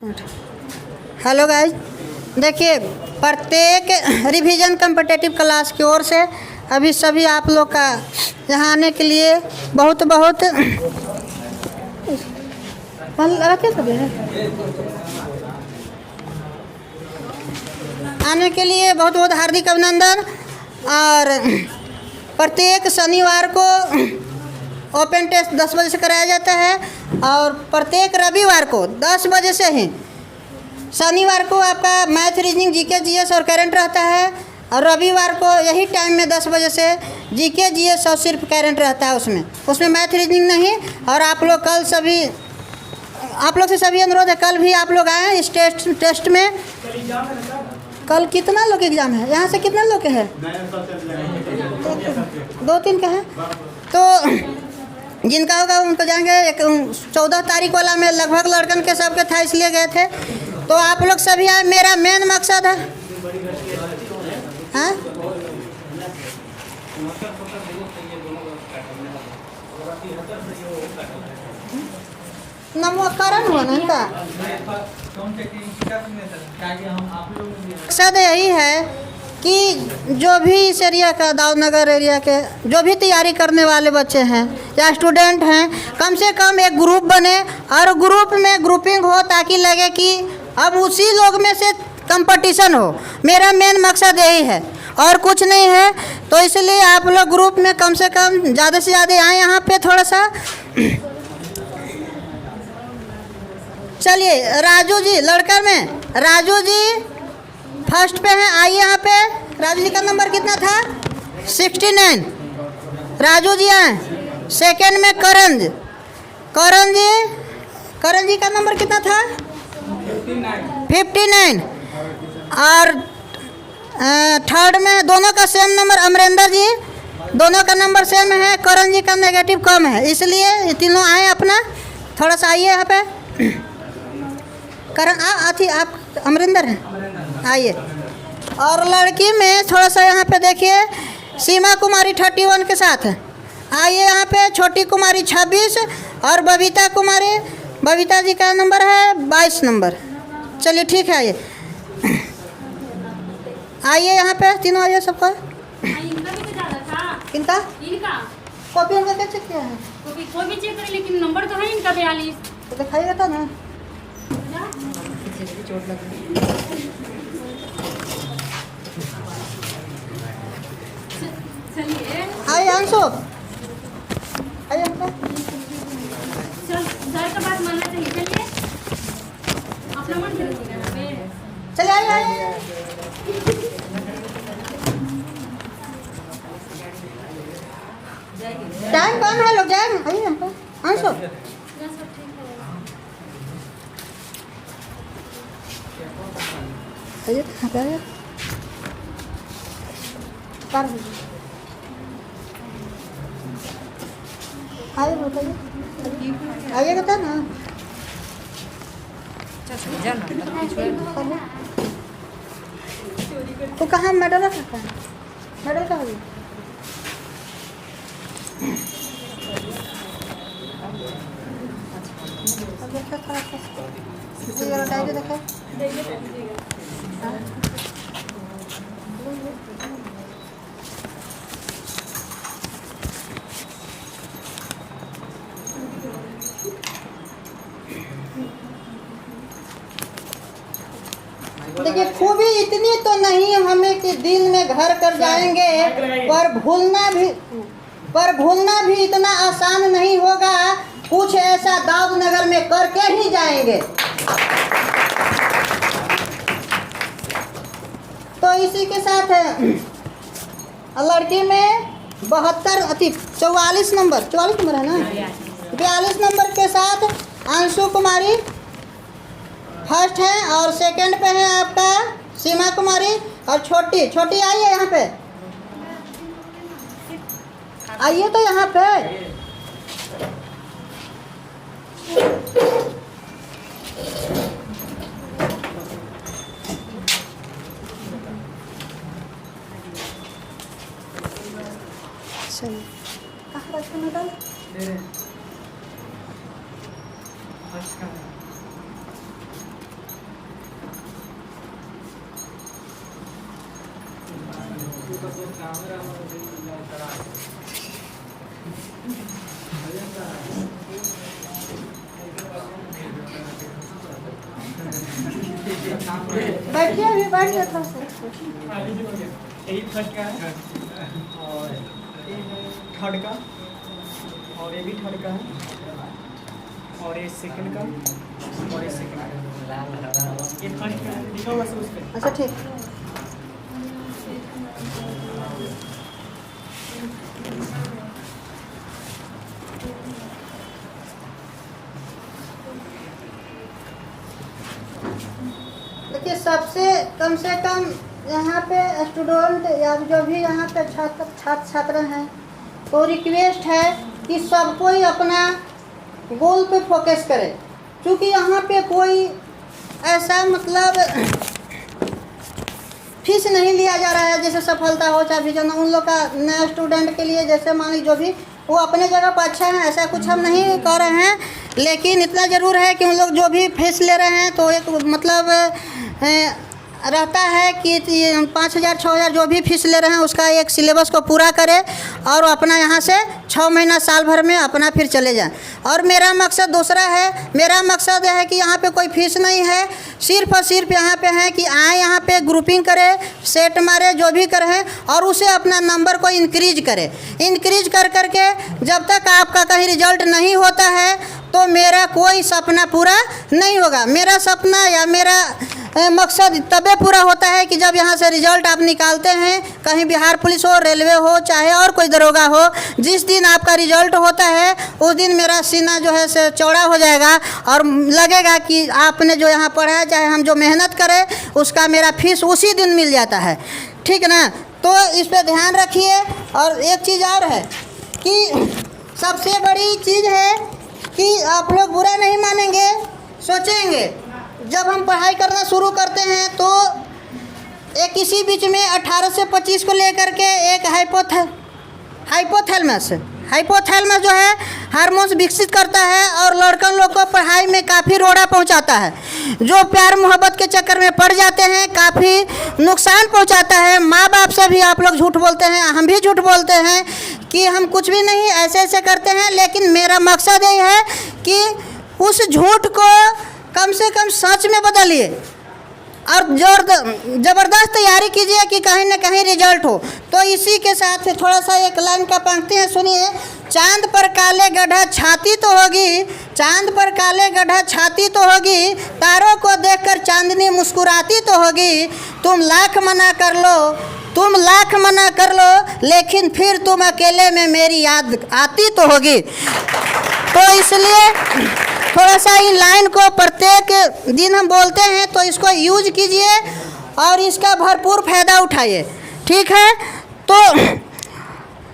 Hello guys, देखिए प्रत्येक revision competitive class की ओर से अभी सभी आप लोग का यहाँ आने के लिए बहुत बहुत आने के लिए बहुत बहुत हार्दिक अभिनंदन। और प्रत्येक शनिवार को ओपन टेस्ट 10 बजे से कराया जाता है और प्रत्येक रविवार को 10 बजे से ही। शनिवार को आपका मैथ, रीजनिंग, जीके, जीएस और करंट रहता है और रविवार को यही टाइम में 10 बजे से जीके, जीएस और सिर्फ करंट रहता है। उसमें मैथ, रीजनिंग नहीं। और आप लोग कल सभी, आप लोग से सभी अनुरोध है, कल भी आप लोग आएँ इस टेस्ट में। कल कितना लोग एग्ज़ाम है? यहाँ से कितना लोग के है? 2-3 के हैं। तो जिनका होगा उनको जाएंगे। 14 तारीख वाला में लगभग लड़कन के सबके था, इसलिए गए थे। तो आप लोग सभी आए, मेरा मेन मकसद है। हाँ, नामकरण हुआ ना इनका। मकसद यही है कि जो भी इस एरिया का, दाऊदनगर एरिया के जो भी तैयारी करने वाले बच्चे हैं या स्टूडेंट हैं, कम से कम एक ग्रुप बने और ग्रुप में ग्रुपिंग हो ताकि लगे कि अब उसी लोग में से कंपटीशन हो। मेरा मेन मकसद यही है और कुछ नहीं है। तो इसलिए आप लोग ग्रुप में कम से कम ज़्यादा से ज़्यादा आए यहाँ पे थोड़ा सा। चलिए राजू जी, लड़का में राजू जी फर्स्ट पे हैं, आइए यहाँ पे। राजू जी का नंबर कितना था? 69। राजू जी आए। सेकंड में करण जी का नंबर कितना था? 59। और थर्ड में दोनों का सेम नंबर, अमरेंद्र जी, दोनों का नंबर सेम है। करण जी का नेगेटिव कम है, इसलिए ये तीनों आए अपना। थोड़ा सा आइए यहाँ पे। करण आप अमरिंदर हैं, आइए। और लड़की में थोड़ा सा यहाँ पे देखिए, सीमा कुमारी 31 के साथ है, आइए यहाँ पे। छोटी कुमारी 26 और बबीता जी का नंबर है 22 नंबर। चलिए ठीक है, आइए यहाँ पे तीनों आइए सबका। किनका? कॉपी उनका क्या चेक किया है? कॉपी चेक करें, लेकिन नंबर तो है इनका 42। तो दिखाइएगा था ना। चलिए आइए अंशु, आइए सर का बात मानना चाहिए। चलिए अपना मन करिए। चलिए आइए। टाइम कम है, लोग जाएंगे। आइए यहाँ पे अंशु। आइए कहाँ पे आइए। आइए बताइए, आइएगा था ना। तो कहाँ मेडल रखा है? मेडल कहाँ है? देखा थोड़ा सा डायरी देखा। देखिए खूबी इतनी तो नहीं हमें कि दिल में घर कर जाएंगे, पर भूलना भी इतना आसान नहीं होगा। कुछ ऐसा दाऊदनगर में करके ही जाएंगे। तो इसी के साथ लड़की में 44 नंबर है ना, 42 नंबर के साथ अंशु कुमारी फर्स्ट है और सेकंड पे है आपका सीमा कुमारी। और छोटी आइए यहाँ पे, आइए तो यहाँ पे। चलिए कहाँ रखा मेडल? बैठिए, अभी बैठिए थोड़ा सा। यही फर्स्ट का है और ये है थर्ड का और ये भी थर्ड का है और ये सेकंड का और ये सेकंड का। ये फर्स्ट का है, लिखा हुआ सब उस पे। अच्छा ठीक। देखिए सबसे कम से कम यहाँ पे स्टूडेंट या जो भी यहाँ पे छात्र हैं तो रिक्वेस्ट है कि सब कोई अपना गोल पे फोकस करे, क्योंकि यहाँ पे कोई ऐसा मतलब फीस नहीं लिया जा रहा है जैसे सफलता हो चाहे विजन उन लोग का नया स्टूडेंट के लिए, जैसे मान लीजिए जो भी वो अपने जगह पर अच्छा है, ऐसा कुछ हम नहीं कर रहे हैं, लेकिन इतना ज़रूर है कि उन लोग जो भी फीस ले रहे हैं तो एक मतलब रहता है कि 5,000 6,000 जो भी फीस ले रहे हैं उसका एक सिलेबस को पूरा करें और अपना यहाँ से 6 महीना साल भर में अपना फिर चले जाएं। और मेरा मकसद दूसरा है, मेरा मकसद है कि यहाँ पे कोई फीस नहीं है, सिर्फ और सिर्फ यहाँ पे है कि आए यहाँ पे ग्रुपिंग करें, सेट मारे जो भी करें और उसे अपना नंबर को इंक्रीज करें। इंक्रीज कर करके जब तक आपका कहीं रिजल्ट नहीं होता है तो मेरा कोई सपना पूरा नहीं होगा। मेरा सपना या मेरा मकसद तबे पूरा होता है कि जब यहाँ से रिजल्ट आप निकालते हैं, कहीं बिहार पुलिस हो, रेलवे हो, चाहे और कोई दरोगा हो, जिस दिन आपका रिजल्ट होता है उस दिन मेरा सीना जो है से चौड़ा हो जाएगा और लगेगा कि आपने जो यहाँ पढ़ा है, चाहे हम जो मेहनत करें उसका मेरा फीस उसी दिन मिल जाता है। ठीक ना? तो इस पर ध्यान रखिए। और एक चीज़ और है कि सबसे बड़ी चीज़ है कि आप लोग बुरा नहीं मानेंगे, सोचेंगे जब हम पढ़ाई करना शुरू करते हैं तो एक इसी बीच में 18 से 25 को लेकर के एक हाइपोथैलेमस जो है हार्मोन्स विकसित करता है और लड़कन लोग को पढ़ाई में काफ़ी रोड़ा पहुंचाता है। जो प्यार मोहब्बत के चक्कर में पड़ जाते हैं काफ़ी नुकसान पहुंचाता है। माँ बाप से भी आप लोग झूठ बोलते हैं, हम भी झूठ बोलते हैं कि हम कुछ भी नहीं ऐसे ऐसे करते हैं, लेकिन मेरा मकसद यही है कि उस झूठ को कम से कम सच में बदलिए और ज़बरदस्त तैयारी कीजिए कि कहीं ना कहीं रिजल्ट हो। तो इसी के साथ थोड़ा सा एक लाइन का पंक्ति है, सुनिए। चांद पर काले गड्ढा छाती तो होगी, चांद पर काले गड्ढा छाती तो होगी, तारों को देखकर चांदनी मुस्कुराती तो होगी। तुम लाख मना कर लो लेकिन फिर तुम अकेले में मेरी याद आती तो होगी। तो इसलिए थोड़ा सा इन लाइन को प्रत्येक दिन हम बोलते हैं तो इसको यूज कीजिए और इसका भरपूर फ़ायदा उठाइए। ठीक है? तो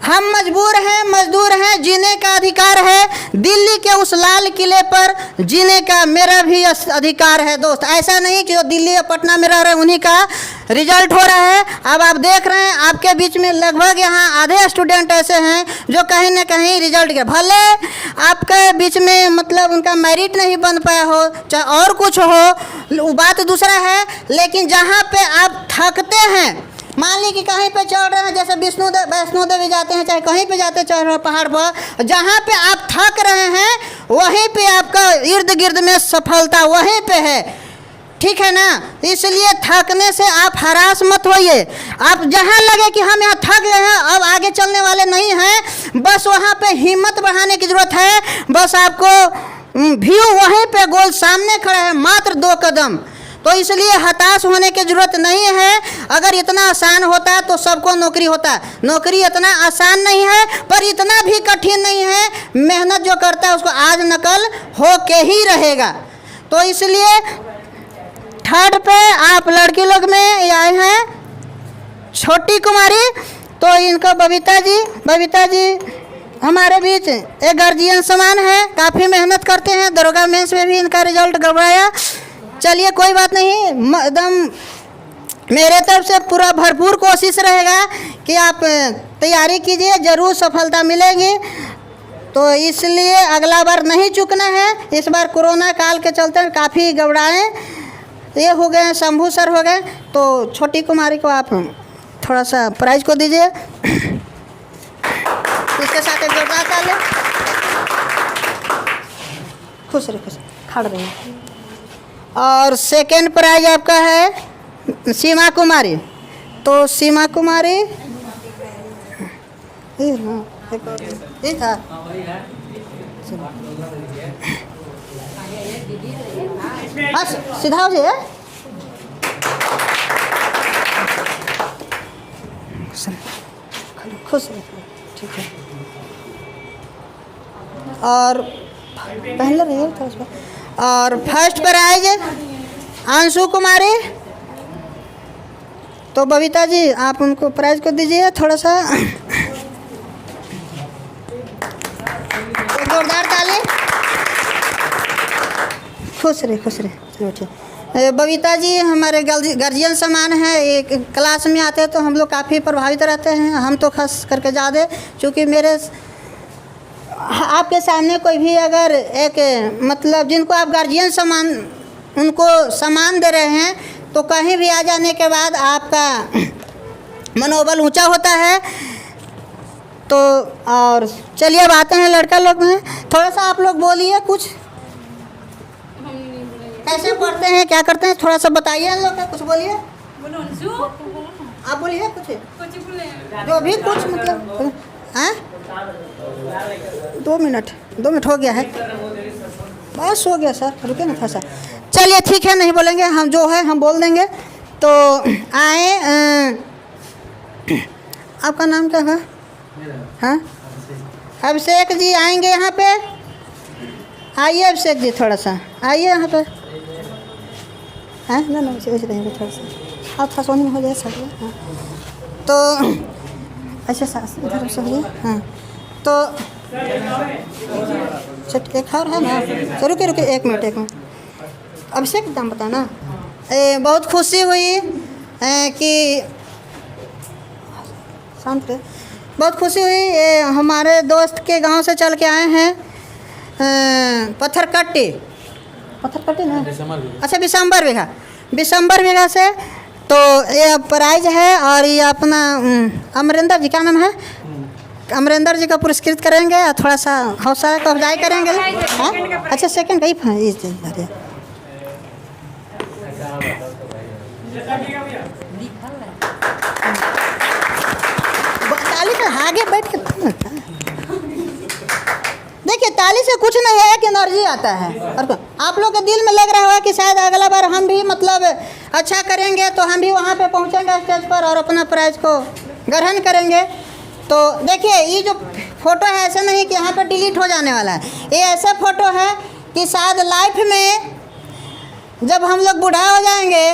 हम मजबूर हैं, मजदूर हैं, जीने का अधिकार है। दिल्ली के उस लाल किले पर जीने का मेरा भी अधिकार है दोस्त। ऐसा नहीं कि जो दिल्ली या पटना में रह रहे हैं उन्हीं का रिजल्ट हो रहा है। अब आप देख रहे हैं आपके बीच में लगभग यहाँ आधे स्टूडेंट ऐसे हैं जो कहीं ना कहीं रिजल्ट के भले आपके बीच में मतलब उनका मेरिट नहीं बन पाया हो, चाहे और कुछ हो, बात दूसरा है। लेकिन जहाँ पे आप थकते हैं, मान ली कि कहीं पे चढ़ रहे हैं, जैसे वैष्णो देवी जाते हैं, चाहे कहीं पे जाते चढ़ रहे पहाड़ पर, जहाँ पे आप थक रहे हैं वहीं पे आपका इर्द गिर्द में सफलता वहीं पे है। ठीक है ना? इसलिए थकने से आप हरास मत होइए। आप जहाँ लगे कि हम यहाँ थक गए हैं, अब आगे चलने वाले नहीं हैं, बस वहाँ पे हिम्मत बढ़ाने की ज़रूरत है। बस आपको व्यू वहीं पे गोल सामने खड़ा है, मात्र 2 कदम। तो इसलिए हताश होने की ज़रूरत नहीं है। अगर इतना आसान होता तो सबको नौकरी होता। नौकरी इतना आसान नहीं है पर इतना भी कठिन नहीं है। मेहनत जो करता है उसको आज नकल हो के ही रहेगा। तो इसलिए थर्ड पे आप लड़की लोग में आए हैं छोटी कुमारी, तो इनको बबीता जी हमारे बीच एक गार्जियन समान है, काफ़ी मेहनत करते हैं। दरोगा मेंस में भी इनका रिजल्ट गड़बड़ाया। चलिए कोई बात नहीं, एकदम मेरे तरफ से पूरा भरपूर कोशिश रहेगा कि आप तैयारी कीजिए, ज़रूर सफलता मिलेगी। तो इसलिए अगला बार नहीं चूकना है। इस बार कोरोना काल के चलते काफ़ी घबराए, ये हो गए, शंभू सर हो गए, तो छोटी कुमारी को आप थोड़ा सा प्राइज को दीजिए। इसके साथ एक जोरदार ताली। खुश रहे, खुश खड़ रही। और सेकेंड प्राइज आपका है सीमा कुमारी। तो सीमा कुमारी ये था। हाँ सीधा हो जाए। खुश रहिए, ठीक है। और पहले रहिए था उसमें। और फर्स्ट प्राइज अंशु कुमारी। तो बबीता जी आप उनको प्राइज को दीजिए थोड़ा सा। एक जोरदार ताली। खुश रहे, खुश रहे। चलो ठीक। बबीता जी हमारे गार्जियन समान है। एक क्लास में आते हैं तो हम लोग काफ़ी प्रभावित रहते हैं। हम तो खास करके ज़्यादा, क्योंकि मेरे आपके सामने कोई भी अगर एक मतलब जिनको आप गार्जियन समान उनको सम्मान दे रहे हैं तो कहीं भी आ जाने के बाद आपका मनोबल ऊंचा होता है। तो और चलिए अब आते हैं लड़का लोग में। थोड़ा सा आप लोग बोलिए कुछ, कैसे पढ़ते हैं, क्या करते हैं, थोड़ा सा बताइए हम लोग का। कुछ बोलिए, बोलो अंशु। आप बोलिए कुछ, कुछ बोले जो भी कुछ मतलब। हैं 2 मिनट हो गया है, बस हो गया सर, रुके ना था सर। चलिए ठीक है, नहीं बोलेंगे हम, जो है हम बोल देंगे। तो आए आपका नाम क्या है? हाँ अभिषेक जी आएंगे यहाँ पे। आइए अभिषेक जी, थोड़ा सा आइए यहाँ पे। हाँ ना वैसे रहेंगे थोड़ा सा, आप थोड़ा में हो जाए सर। हाँ तो अच्छा सास इधर से हो जाए। हाँ तो एक और है ना, तो रुके 1 मिनट। अभिषेक नाम बताना। बहुत खुशी हुई कि शांत रहे। बहुत खुशी हुई हमारे दोस्त के गांव से चल के आए हैं पत्थरकट्टी ना, अच्छा बिशंबर बीघा से। तो ये प्राइज है और ये अपना अमरिंदर जी, क्या नाम है, अमरिंदर जी को पुरस्कृत करेंगे और थोड़ा सा हौसला का अफजाई करेंगे। हाँ अच्छा सेकंड कहीं ताली से आगे बैठ के देखिए, ताली से कुछ नहीं है, एक एनर्जी आता है। और आप लोग के दिल में लग रहा होगा कि शायद अगला बार हम भी मतलब अच्छा करेंगे तो हम भी वहाँ पे पहुँचेंगे स्टेज पर और अपना प्राइज को ग्रहण करेंगे। तो देखिए ये जो फोटो है ऐसा नहीं कि यहाँ पर डिलीट हो जाने वाला है। ये ऐसा फोटो है कि शायद लाइफ में जब हम लोग बूढ़ा हो जाएंगे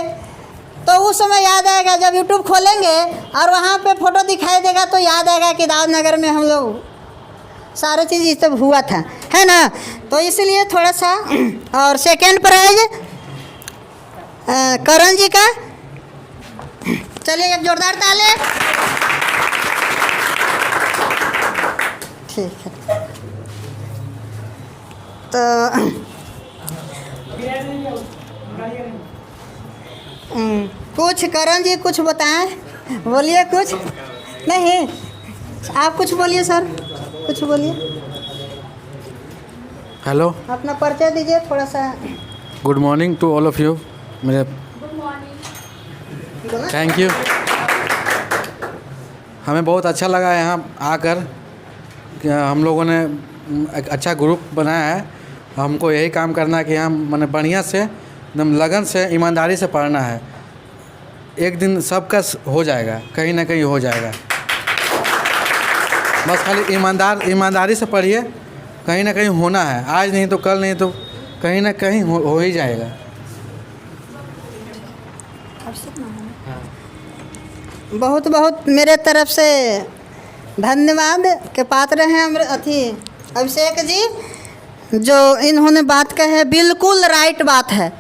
तो उस समय याद आएगा, जब यूट्यूब खोलेंगे और वहाँ पे फ़ोटो दिखाई देगा तो याद आएगा कि दाऊदनगर में हम लोग सारे चीज़ ये सब हुआ था, है ना। तो इसलिए थोड़ा सा। और सेकेंड प्राइज करण जी का। चलिए एक जोरदार ताली। ठीक है तो कुछ करण जी कुछ बताएं, बोलिए कुछ। नहीं आप कुछ बोलिए सर, कुछ बोलिए। हेलो, अपना परिचय दीजिए थोड़ा सा। Good morning to all of you. मेरे थैंक यू। हमें बहुत अच्छा लगा यहाँ आकर। हम लोगों ने एक अच्छा ग्रुप बनाया है। हमको यही काम करना है कि हम मैंने बढ़िया से एकदम लगन से ईमानदारी से पढ़ना है। एक दिन सबका हो जाएगा, कहीं ना कहीं हो जाएगा। बस खाली ईमानदारी से पढ़िए, कहीं ना कहीं होना है। आज नहीं तो कल, नहीं तो कहीं ना कहीं हो ही जाएगा। बहुत बहुत मेरे तरफ से धन्यवाद के पात्र हैं अभिषेक जी, जो इन्होंने बात कही है बिल्कुल राइट बात है।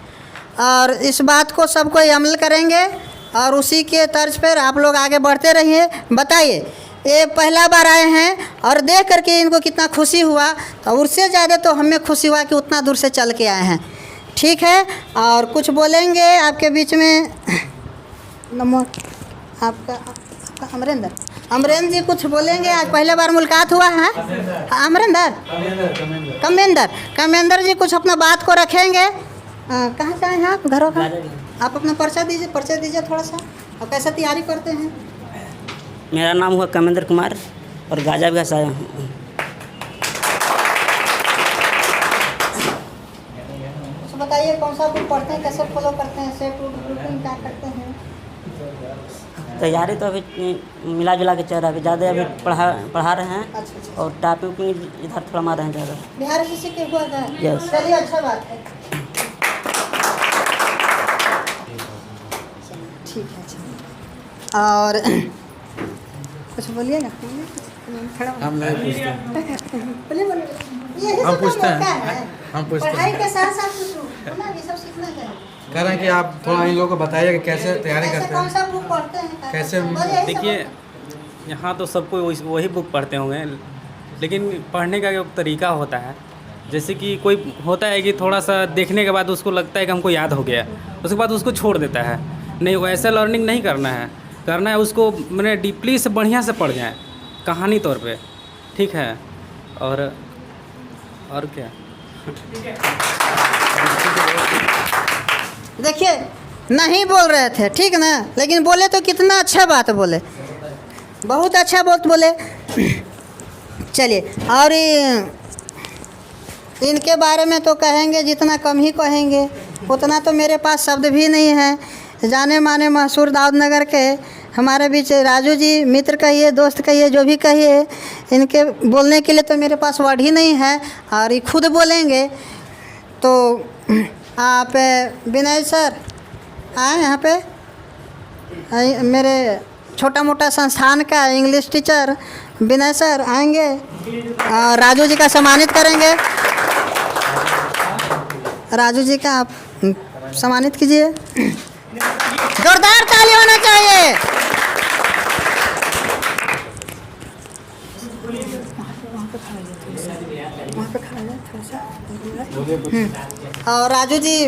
और इस बात को सबको अमल करेंगे और उसी के तर्ज पर आप लोग आगे बढ़ते रहिए। बताइए, ये पहला बार आए हैं और देख करके इनको कितना खुशी हुआ, तो उससे ज़्यादा तो हमें खुशी हुआ कि उतना दूर से चल के आए हैं। ठीक है, और कुछ बोलेंगे आपके बीच में। नंबर आपका सा अमरेंद्र। अमरेंद्र जी कुछ बोलेंगे, आज पहले बार मुलाकात हुआ है। अमरेंद्र कमेंद्र जी कुछ अपना बात को रखेंगे। कहाँ से आए हैं आप, घरों का? आप अपना परिचय दीजिए थोड़ा सा, और कैसे तैयारी करते हैं? मेरा नाम हुआ कमेंद्र कुमार और गाजियाबाद से आया हूँ। तो बताइए कौन सा बुक पढ़ते हैं, कैसे फॉलो करते हैं, सेट रूटीन क्या करते हैं? तैयारी तो अभी मिला जुला के चल रहा है, अभी ज़्यादा अभी पढ़ा रहे हैं। अच्छा। और टाइपिंग इधर थोड़ा मार रहे हैं ज़्यादा। बिहार किसी के हुआ था? Yes। चलिए अच्छा बात है। ठीक है अच्छा। और कुछ बोलिएगा? हम नहीं पूछते हैं। बोलिए। हम पूछते हैं। हम पूछते हैं। पढ़ाई के साथ साथ कुछ ना, ये सब सीखना चाहिए। कह रहे हैं कि आप थोड़ा इन लोगों को बताइए कि कैसे तैयारी कैसे करते कौन हैं, सा बुक पढ़ते हैं? कैसे देखिए यहाँ तो सबको वही बुक पढ़ते होंगे, लेकिन पढ़ने का एक तरीका होता है। जैसे कि कोई होता है कि थोड़ा सा देखने के बाद उसको लगता है कि हमको याद हो गया, उसके बाद उसको छोड़ देता है। नहीं, वैसे लर्निंग नहीं करना है उसको, मैंने डीपली से बढ़िया से पढ़ जाए कहानी तौर पे, ठीक है। और क्या देखिए नहीं बोल रहे थे, ठीक ना, लेकिन बोले तो कितना अच्छा बात बोले, बहुत अच्छा बात बोले। चलिए, और इनके बारे में तो कहेंगे जितना कम ही कहेंगे, उतना तो मेरे पास शब्द भी नहीं है। जाने माने मशहूर दाऊद नगर के हमारे बीच राजू जी, मित्र कहिए, दोस्त कहिए, जो भी कहिए, इनके बोलने के लिए तो मेरे पास वर्ड ही नहीं है। और ये खुद बोलेंगे तो आप विनय सर आए यहाँ पे, मेरे छोटा मोटा संस्थान का इंग्लिश टीचर विनय सर आएंगे और राजू जी का सम्मानित करेंगे। राजू जी का आप सम्मानित कीजिए, जोरदार ताली होना चाहिए। और राजू जी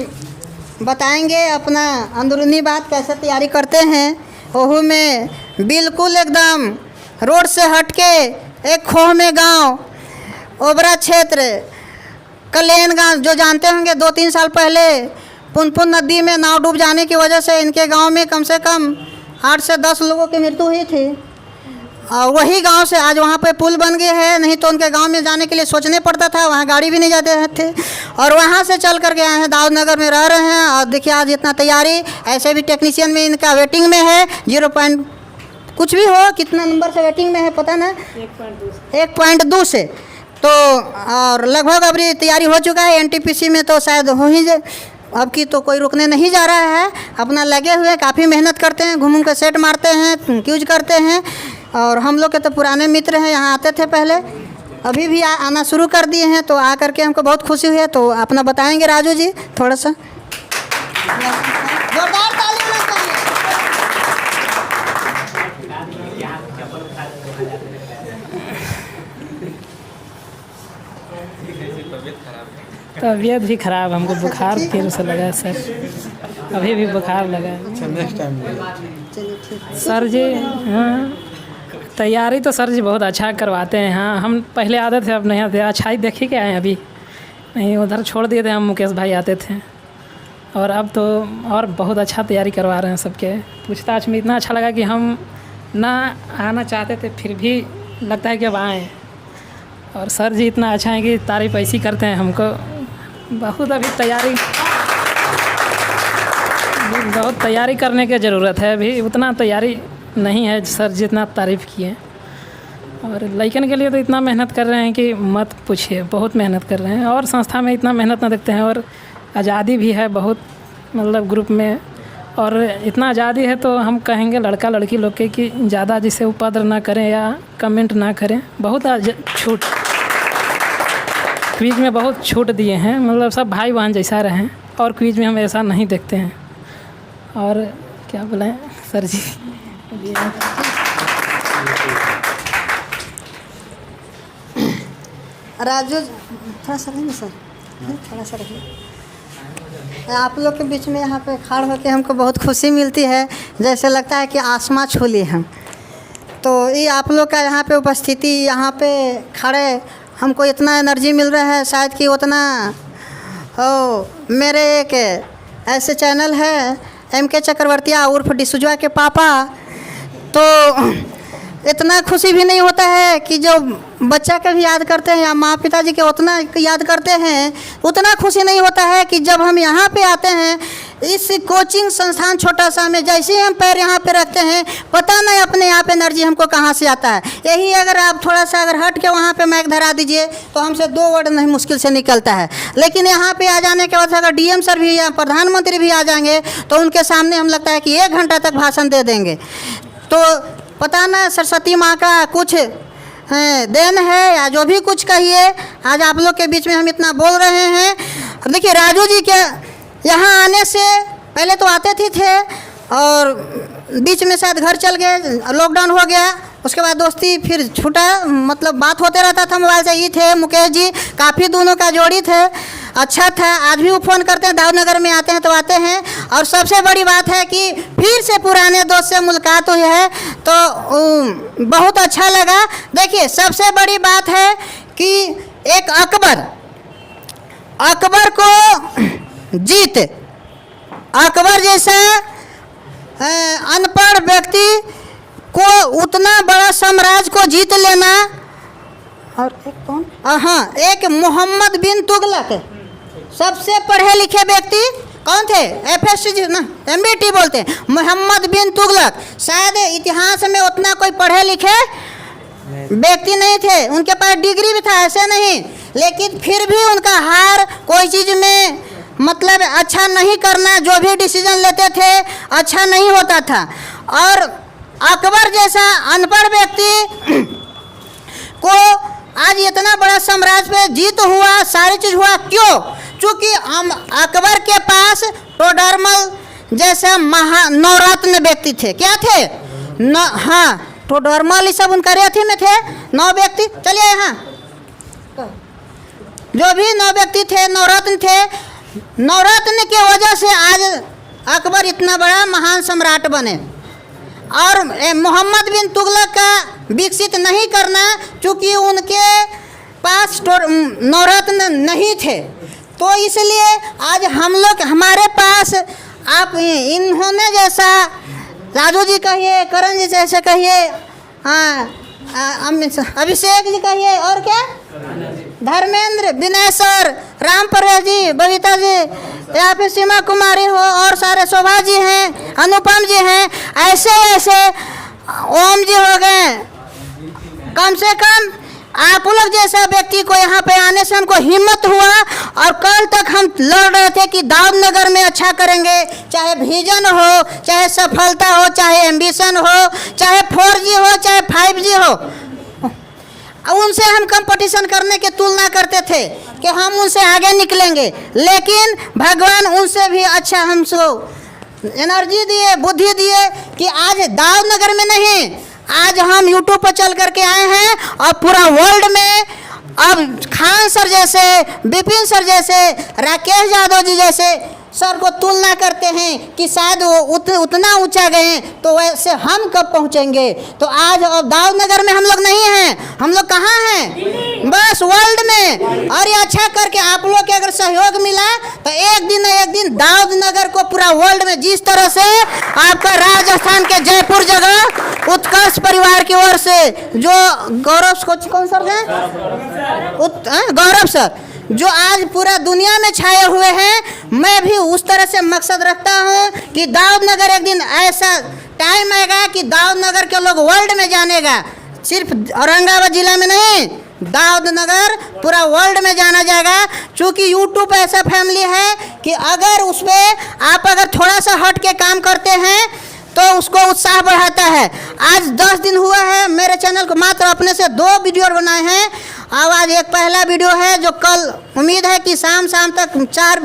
बताएंगे अपना अंदरूनी बात, कैसे तैयारी करते हैं। ओहू में बिल्कुल एकदम रोड से हटके एक खोह में गांव, ओबरा क्षेत्र, कलेन गांव, जो जानते होंगे 2-3 साल पहले पुनपुन नदी में नाव डूब जाने की वजह से इनके गांव में कम से कम 8 से 10 लोगों की मृत्यु हुई थी। और वही गांव से आज वहाँ पे पुल बन गए हैं, नहीं तो उनके गांव में जाने के लिए सोचने पड़ता था, वहाँ गाड़ी भी नहीं जाते थे। और वहाँ से चल कर के आए हैं, दाऊद नगर में रह रहे हैं। और देखिए आज इतना तैयारी, ऐसे भी टेक्नीशियन में इनका वेटिंग में है 0. कुछ भी हो, कितना नंबर से वेटिंग में है पता ना, 1.2 से। तो और लगभग अभी तैयारी हो चुका है, NTPC में तो शायद हो ही जाए। अब की तो कोई रुकने नहीं जा रहा है, अपना लगे हुए काफ़ी मेहनत करते हैं, घूम के सेट मारते हैं, क्यूज करते हैं। और हम लोग के तो पुराने मित्र हैं, यहाँ आते थे पहले, अभी भी आना शुरू कर दिए हैं। तो आ करके हमको बहुत खुशी हुई है। तो अपना बताएंगे राजू जी थोड़ा सा, जोरदार ताली होना चाहिए। तबीयत भी ख़राब, हमको बुखार फिर से लगा सर, अभी भी बुखार लगा। अच्छा नेक्स्ट टाइम सर जी हाँ, तैयारी तो सर जी बहुत अच्छा करवाते हैं। हाँ, हम पहले आते थे, अब नहीं आते। अच्छा ही देखे के आए अभी, नहीं उधर छोड़ दिए थे, हम मुकेश भाई आते थे। और अब तो और बहुत अच्छा तैयारी करवा रहे हैं सबके। पूछताछ में इतना अच्छा लगा कि हम ना आना चाहते थे, फिर भी लगता है कि अब आएँ। और सर जी इतना अच्छा है कि तारीफ ऐसी करते हैं हमको। बहुत अभी बहुत तैयारी करने की ज़रूरत है, अभी उतना तैयारी नहीं है सर जितना तारीफ़ किए। और लड़कन के लिए तो इतना मेहनत कर रहे हैं कि मत पूछिए, बहुत मेहनत कर रहे हैं। और संस्था में इतना मेहनत ना देखते हैं, और आज़ादी भी है बहुत, मतलब ग्रुप में। और इतना आज़ादी है तो हम कहेंगे लड़का लड़की लोग के कि ज़्यादा जिसे उपद्र ना करें या कमेंट ना करें। बहुत छूट क्विज में बहुत छूट दिए हैं, मतलब सब भाई बहन जैसा रहें। और क्विज में हम ऐसा नहीं देखते हैं। और क्या बोलें सर जी, राजू थोड़ा सा रहिए सर, थोड़ा सा रहिए। आप लोग के बीच में यहाँ पे खड़ा होकर हमको बहुत खुशी मिलती है, जैसे लगता है कि आसमां छू लिए हम। तो ये आप लोग का यहाँ पे उपस्थिति, यहाँ पे खड़े हमको इतना एनर्जी मिल रहा है, शायद कि उतना मेरे एक ऐसे चैनल है MK चक्रवर्तिया उर्फ डिसूजा के पापा, तो इतना खुशी भी नहीं होता है कि जो बच्चा के भी याद करते हैं या माँ पिताजी के उतना याद करते हैं, उतना खुशी नहीं होता है कि जब हम यहाँ पे आते हैं इस कोचिंग संस्थान छोटा सा में, जैसे ही हम पैर यहाँ पे रखते हैं पता नहीं अपने आप एनर्जी हमको कहाँ से आता है। यही अगर आप थोड़ा सा अगर हट के वहाँ पे माइक धरा दीजिए तो हमसे 2 वर्ड नहीं मुश्किल से निकलता है, लेकिन यहाँ पे आ जाने के बाद अगर DM सर भी या प्रधानमंत्री भी आ जाएंगे तो उनके सामने हम लगता है कि 1 घंटा तक भाषण दे देंगे। तो पता ना सरस्वती माँ का कुछ देन है या जो भी कुछ कहिए, आज आप लोग के बीच में हम इतना बोल रहे हैं। देखिए राजू जी के यहाँ आने से पहले तो आते थे और बीच में शायद घर चल गए, लॉकडाउन हो गया, उसके बाद दोस्ती फिर छूटा, मतलब बात होते रहता था मोबाइल से। ये थे मुकेश जी, काफ़ी दोनों का जोड़ी थे, अच्छा था। आज भी वो फ़ोन करते हैं, दाऊदनगर में आते हैं तो आते हैं। और सबसे बड़ी बात है कि फिर से पुराने दोस्त से मुलाकात हुई है तो बहुत अच्छा लगा। देखिए सबसे बड़ी बात है कि एक अकबर को जीत, अकबर जैसा अनपढ़ व्यक्ति को उतना बड़ा साम्राज्य को जीत लेना, और एक कौन, हाँ, एक मोहम्मद बिन तुगलक, सबसे पढ़े लिखे व्यक्ति कौन थे, FSC ना MBT बोलते हैं, मोहम्मद बिन तुगलक। शायद इतिहास में उतना कोई पढ़े लिखे व्यक्ति नहीं थे, उनके पास डिग्री भी था ऐसे नहीं, लेकिन फिर भी उनका हार कोई चीज़ में मतलब अच्छा नहीं करना, जो भी डिसीजन लेते थे अच्छा नहीं होता था। और अकबर जैसा अनपढ़ व्यक्ति को आज इतना बड़ा साम्राज्य पे जीत हुआ, सारी चीज़ हुआ, क्यों? क्योंकि हम अकबर के पास टोडरमल जैसा नवरत्न व्यक्ति थे। क्या थे? हाँ, टोडरमल ये सब उनका रेथी में थे, 9 व्यक्ति। चलिए यहाँ जो भी 9 व्यक्ति थे, नवरत्न थे। नवरत्न के वजह से आज अकबर इतना बड़ा महान सम्राट बने। और मोहम्मद बिन तुगलक का विकसित नहीं करना, क्योंकि उनके पास नवरत्न नहीं थे, तो इसलिए आज हम लोग हमारे पास आप इन्होंने जैसा राजू जी कहिए, करण जी जैसे कहिए, हाँ, अभिषेक जी कहिए, और क्या, धर्मेंद्र, विनय सर, राम प्रवेश जी, बबीता जी, या फिर सीमा कुमारी हो, और सारे शोभा जी हैं, अनुपम जी हैं, ऐसे ऐसे ओम जी हो गए। कम से कम आप लोग जैसा व्यक्ति को यहाँ पे आने से हमको हिम्मत हुआ, और कल तक हम लड़ रहे थे कि दाऊदनगर में अच्छा करेंगे, चाहे विजन हो, चाहे सफलता हो, चाहे एम्बिशन हो, चाहे 4G हो, चाहे 5G हो। उनसे हम कंपटीशन करने की तुलना करते थे कि हम उनसे आगे निकलेंगे, लेकिन भगवान उनसे भी अच्छा हमको एनर्जी दिए, बुद्धि दिए कि आज दाऊदनगर में नहीं, आज हम यूट्यूब पर चल करके आए हैं और पूरा वर्ल्ड में अब खान सर जैसे, विपिन सर जैसे, राकेश यादव जी जैसे सर को तुलना करते हैं कि शायद वो उतना ऊंचा गए, तो वैसे हम कब पहुंचेंगे। तो आज अब दाऊदनगर में हम लोग नहीं हैं, हम लोग कहाँ हैं, बस वर्ल्ड में। और ये अच्छा करके आप लोग के अगर सहयोग मिला तो एक दिन दाऊदनगर को पूरा वर्ल्ड में, जिस तरह से आपका राजस्थान के जयपुर जगह उत्कर्ष परिवार की ओर से जो गौरव, कौन सर हैं, गौरव सर, जो आज पूरा दुनिया में छाए हुए हैं, मैं भी उस तरह से मकसद रखता हूं कि दाऊदनगर एक दिन ऐसा टाइम आएगा कि दाऊदनगर के लोग वर्ल्ड में जानेगा, सिर्फ औरंगाबाद जिला में नहीं, दाऊदनगर पूरा वर्ल्ड में जाना जाएगा। क्योंकि यूट्यूब ऐसा फैमिली है कि अगर उस पर आप अगर थोड़ा सा हट के काम करते हैं तो उसको उत्साह बढ़ाता है। आज 10 दिन हुआ है मेरे चैनल को मात्र अपने से 2 वीडियो बनाए हैं, और आज एक पहला वीडियो है जो कल उम्मीद है कि शाम तक 4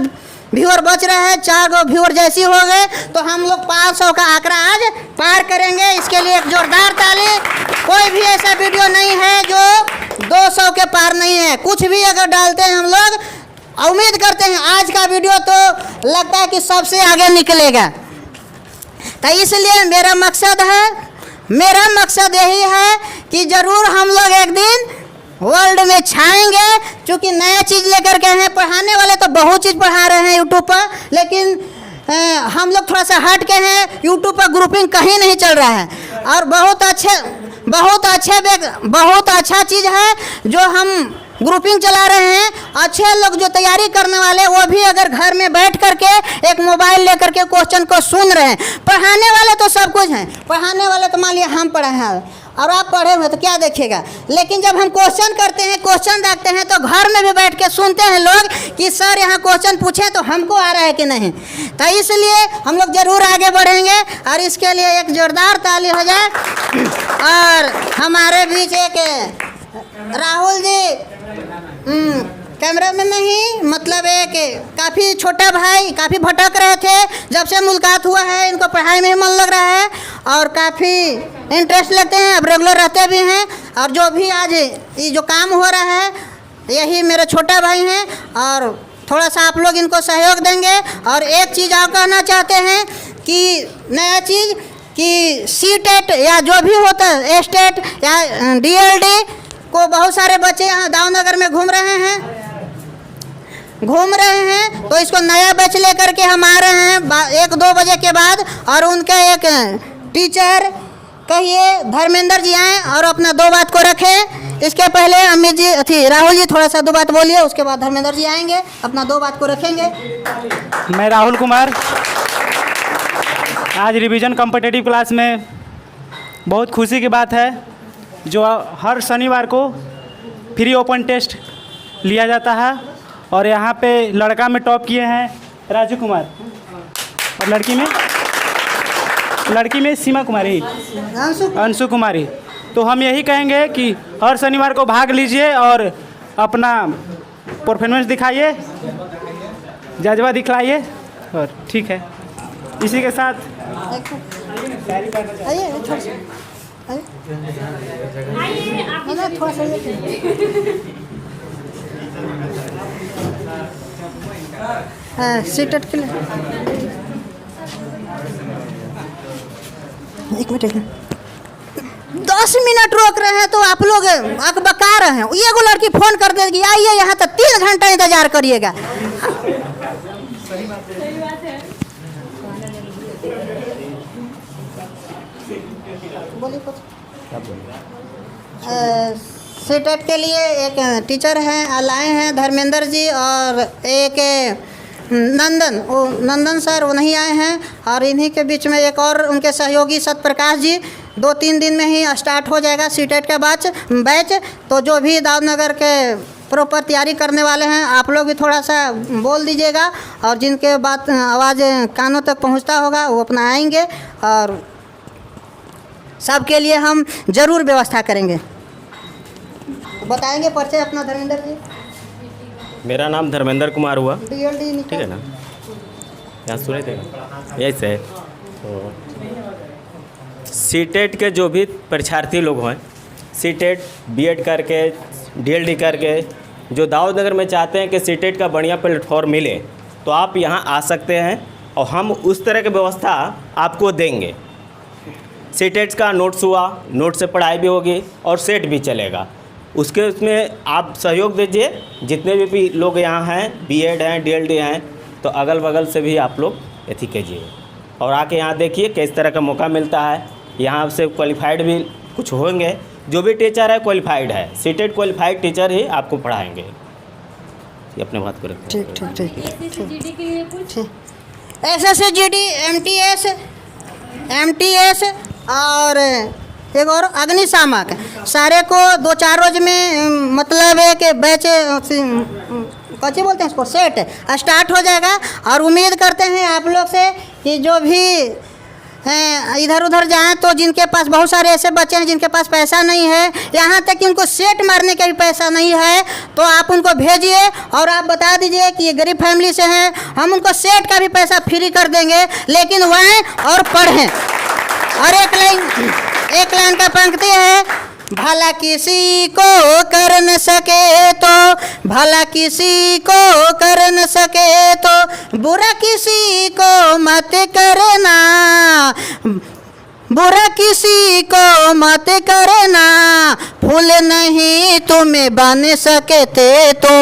व्यूअर बच रहे हैं, 4 व्यूअर जैसी हो गए तो हम लोग 500 का आंकड़ा आज पार करेंगे। इसके लिए एक जोरदार ताली। कोई भी ऐसा वीडियो नहीं है जो 200 के पार नहीं है, कुछ भी अगर डालते हैं हम लोग, उम्मीद करते हैं आज का वीडियो तो लगता है कि सबसे आगे निकलेगा। तो इसलिए मेरा मकसद है मेरा मकसद यही है कि ज़रूर हम लोग एक दिन वर्ल्ड में छाएंगे, क्योंकि नया चीज़ लेकर के हैं। पढ़ाने वाले तो बहुत चीज़ पढ़ा रहे हैं यूट्यूब पर, लेकिन हम लोग थोड़ा सा हट के हैं। यूट्यूब पर ग्रुपिंग कहीं नहीं चल रहा है, और बहुत अच्छा चीज़ है जो हम ग्रुपिंग चला रहे हैं। अच्छे लोग जो तैयारी करने वाले, वो भी अगर घर में बैठ करके एक मोबाइल लेकर के क्वेश्चन को सुन रहे हैं। पढ़ाने वाले तो सब कुछ हैं, पढ़ाने वाले तो मान लिया हम पढ़े हैं और आप पढ़े हुए तो क्या देखिएगा, लेकिन जब हम क्वेश्चन करते हैं, क्वेश्चन देखते हैं, तो घर में भी बैठ के सुनते हैं लोग कि सर यहाँ क्वेश्चन पूछे तो हमको आ रहा है कि नहीं। तो इसलिए हम लोग ज़रूर आगे बढ़ेंगे, और इसके लिए एक जोरदार ताली हो जाए। और हमारे बीच एक राहुल जी कैमरा में नहीं, मतलब एक काफ़ी छोटा भाई, काफ़ी भटक रहे थे। जब से मुलाकात हुआ है इनको पढ़ाई में मन लग रहा है और काफ़ी इंटरेस्ट लेते हैं, अब रेगुलर रहते भी हैं। और जो भी आज ये जो काम हो रहा है, यही मेरे छोटा भाई हैं, और थोड़ा सा आप लोग इनको सहयोग देंगे। और एक चीज़ और कहना चाहते हैं कि नया चीज़ कि सीटेट या जो भी होता है, एस्टेट या डीएलडी को बहुत सारे बच्चे यहाँ दावनगर में घूम रहे हैं, तो इसको नया बैच लेकर के हम आ रहे हैं 1-2 बजे के बाद। और उनके एक टीचर कहिए धर्मेंद्र जी आए और अपना 2 बात को रखें। इसके पहले अमित जी राहुल जी थोड़ा सा 2 बात बोलिए, उसके बाद धर्मेंद्र जी आएंगे, अपना 2 बात को रखेंगे। मैं राहुल कुमार, आज रिवीजन कॉम्पिटिटिव क्लास में बहुत खुशी की बात है, जो हर शनिवार को फ्री ओपन टेस्ट लिया जाता है। और यहाँ पे लड़का में टॉप किए हैं राजू कुमार, और लड़की में सीमा कुमारी, अंशु कुमारी। तो हम यही कहेंगे कि हर शनिवार को भाग लीजिए और अपना परफॉर्मेंस दिखाइए, जज्बा दिखलाइए। और ठीक है, इसी के साथ सीटेट के लिए 1 मिनट 10 मिनट रोक रहे हैं, तो आप लोग बका रहे हैं। ये को लड़की फ़ोन कर देगी आइए यहाँ, तो 3 घंटा इंतजार करिएगा। सीटेट के लिए एक टीचर हैं लाए हैं धर्मेंद्र जी, और एक नंदन सर वो नहीं आए हैं। और इन्हीं के बीच में एक और उनके सहयोगी सत्यप्रकाश जी। 2-3 दिन में ही स्टार्ट हो जाएगा सीटेट का बैच। तो जो भी दावनगर के प्रॉपर तैयारी करने वाले हैं, आप लोग भी थोड़ा सा बोल दीजिएगा, और जिनके बात आवाज़ कानों तक पहुंचता होगा वो अपना आएंगे, और सबके लिए हम ज़रूर व्यवस्था करेंगे। बताएंगे परिचय अपना धर्मेंद्र जी। मेरा नाम धर्मेंद्र कुमार हुआ, डीएलडी ठीक है ना, यहाँ सुने थे यही से। तो सीटेट के जो भी परीक्षार्थी लोग हैं, सीटेट बीएड करके डीएलडी करके, जो दाऊदनगर में चाहते हैं कि सीटेट का बढ़िया प्लेटफॉर्म मिले, तो आप यहाँ आ सकते हैं और हम उस तरह की व्यवस्था आपको देंगे। सीटेट का नोट्स हुआ, नोट से पढ़ाई भी होगी और सेट भी चलेगा। उसमें आप सहयोग दीजिए। जितने भी लोग यहाँ हैं, बीएड हैं, डीएलडी हैं, तो अगल बगल से भी आप लोग एथी कीजिए और आके यहाँ देखिए किस तरह का मौका मिलता है। यहाँ से क्वालिफाइड भी कुछ होंगे, जो भी टीचर है क्वालिफाइड है, सीटेट क्वालिफाइड टीचर ही आपको पढ़ाएंगे। ये अपने बात को रखते हैं। SSGD के लिए कुछ SSGD MTS और एक और अग्निशामक, सारे को 2-4 रोज में मतलब एक बैच कच्चे बोलते हैं इसको सेट स्टार्ट हो जाएगा। और उम्मीद करते हैं आप लोग से कि जो भी हैं इधर उधर जाएं, तो जिनके पास बहुत सारे ऐसे बच्चे हैं जिनके पास पैसा नहीं है, यहाँ तक कि उनको सेट मारने का भी पैसा नहीं है, तो आप उनको भेजिए और आप बता दीजिए कि ये गरीब फैमिली से हैं, हम उनको सेट का भी पैसा फ्री कर देंगे, लेकिन वह आएं और पढ़ें। और एक लाइन का पंक्ति है, भला किसी को कर न सके तो, भला किसी को कर न सके तो, बुरा किसी को मत करना, बुरा किसी को मत करना, फूल नहीं तुम्हें बन सके थे तो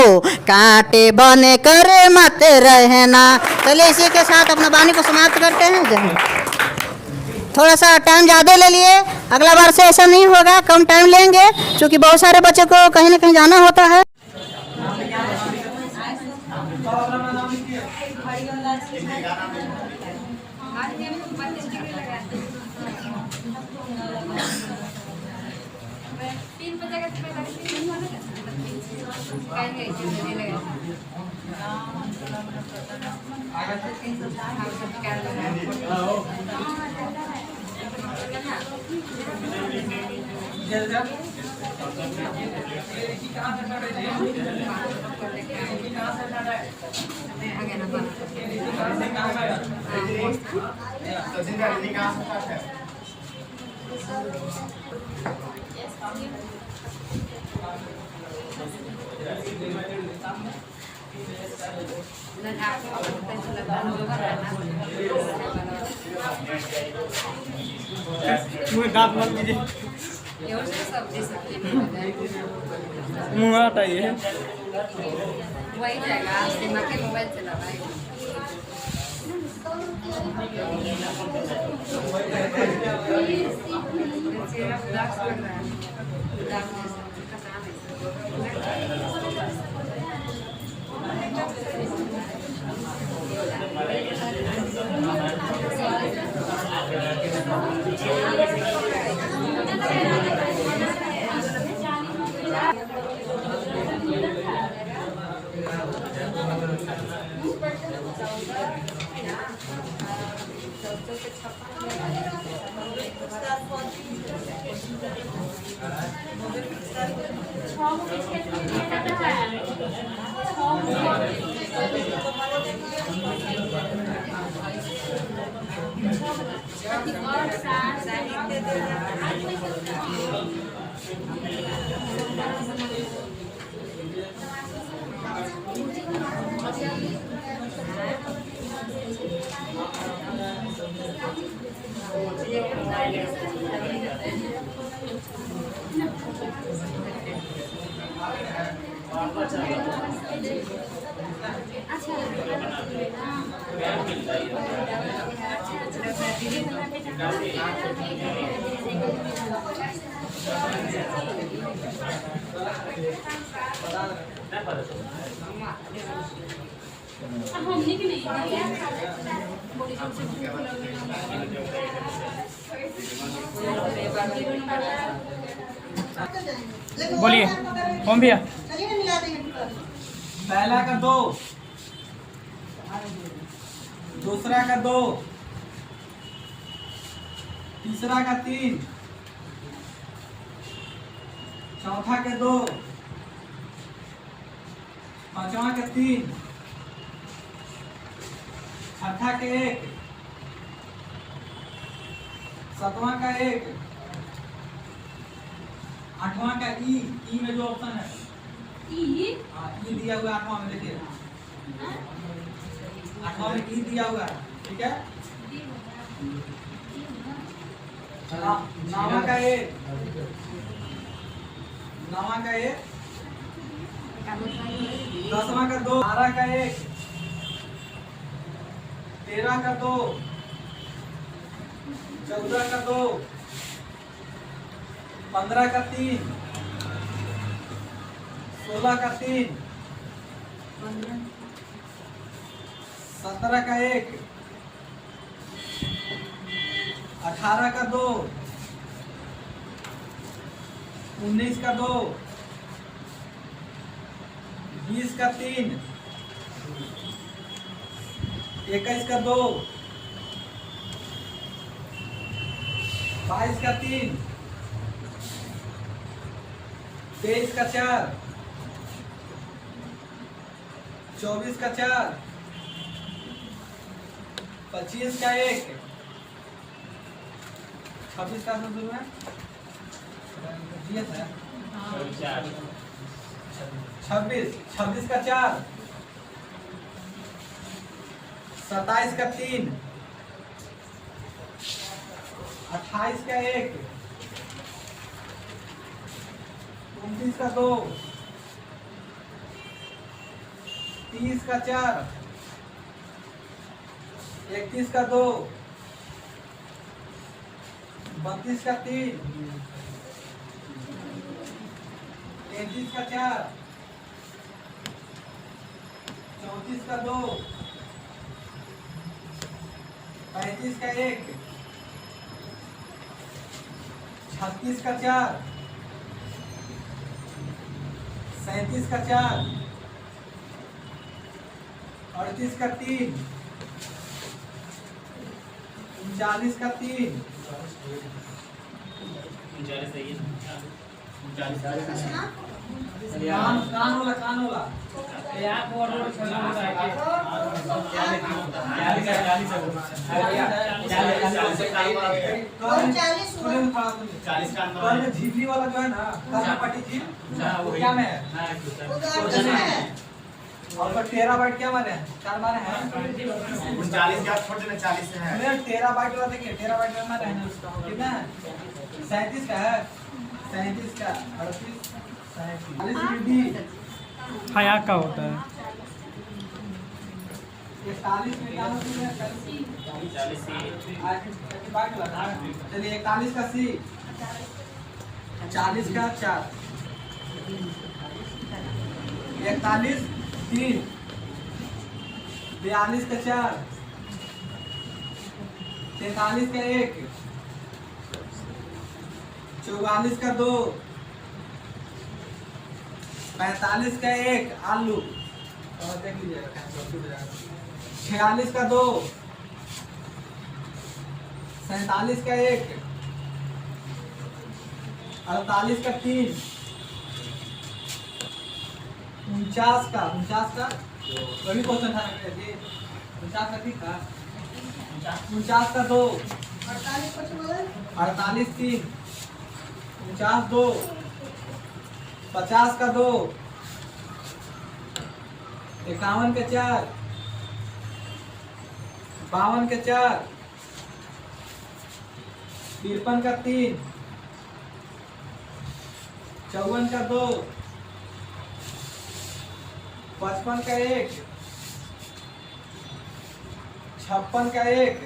कांटे बने कर मत रहना। चलिए इसी के साथ अपना वाणी को समाप्त करते हैं। जय हिंद। थोड़ा सा टाइम ज़्यादा ले लिए, अगला बार से ऐसा नहीं होगा, कम टाइम लेंगे क्योंकि बहुत सारे बच्चों को कहीं ना कहीं जाना होता है। मुँह दांत मत लीजिए, मुँह हटाइए। वही जाएगा सीमा के मोबाइल चला रहा है। चेहरा उदास लग रहा है, उदास बोलिए ओम भैया। पहला का 2, दूसरा का 2, तीसरा का 3, चौथा का 2, पांचवा का 3, छठा का 1, सातवां का 1, आठवां का ई में जो ऑप्शन है ई दिया हुआ है 8वां में, देखिए 8वां में ई दिया हुआ है, ठीक है। 9वां का 1, 9वां का 1, 10वां का 2, 12 का 1, 13 का 2, 14 का 2, 15 का 3, 16 का 3, 17 का 1, 18 का 2, 19 का 2, 20 का 3, 21 का 2, 22 का 3, 23 का 4, 24 का 4, 25 का 1, 26 का शुरू है 26 का 4, 27 का 3, 28 का 1, 29 का 2, 30 का 4, 31 का 2, 32 का 3, 33 का 4, 34 का 2, 35 का 1, 36 का 4, 37 का 4, 38 का 3, 39 का 3, 39 कान वाला झिपली वाला जो है ना पट्टी झील वो क्या में है और 13 बाइट क्या मारे हैं 4 मारे हैं 39 का छोड़ देना 40 से है 13 बाइट वाला देखिए 13 बाइट का मारे हैं कितना है 37 का है 37 का 38 37 हया का होता है 41 में क्या होती है 40 बाइट लगा चलिए 41 का सी 40 का 4 41 3 42 का 4 43 का 1 44 का 2 45 का 1 आलू देख लीजिएगा 46 का 2 47 का 1 48 का 3 49 का वही क्वेश्चन था 49 का ठीक था 49 का 2 48 3 49 2 50 का 2 51 का 4 52 का 4 53 का 3 54 का 2 55 का 1 56 का 1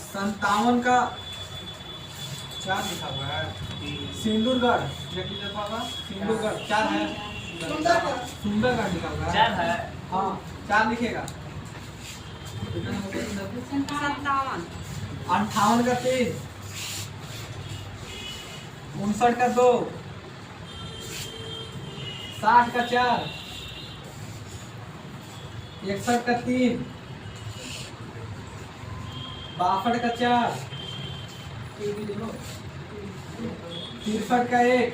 57 का 4 लिखा हुआ है सिंदूरगढ़ देख लीजिए पापा सिंदूरगढ़ 4 है सुंदरगढ़ लिखा हुआ है 4 है हाँ 4 लिखेगा 58 का 3 59 का 2 60 का 4 61 का 3 62 का 4 63 का 1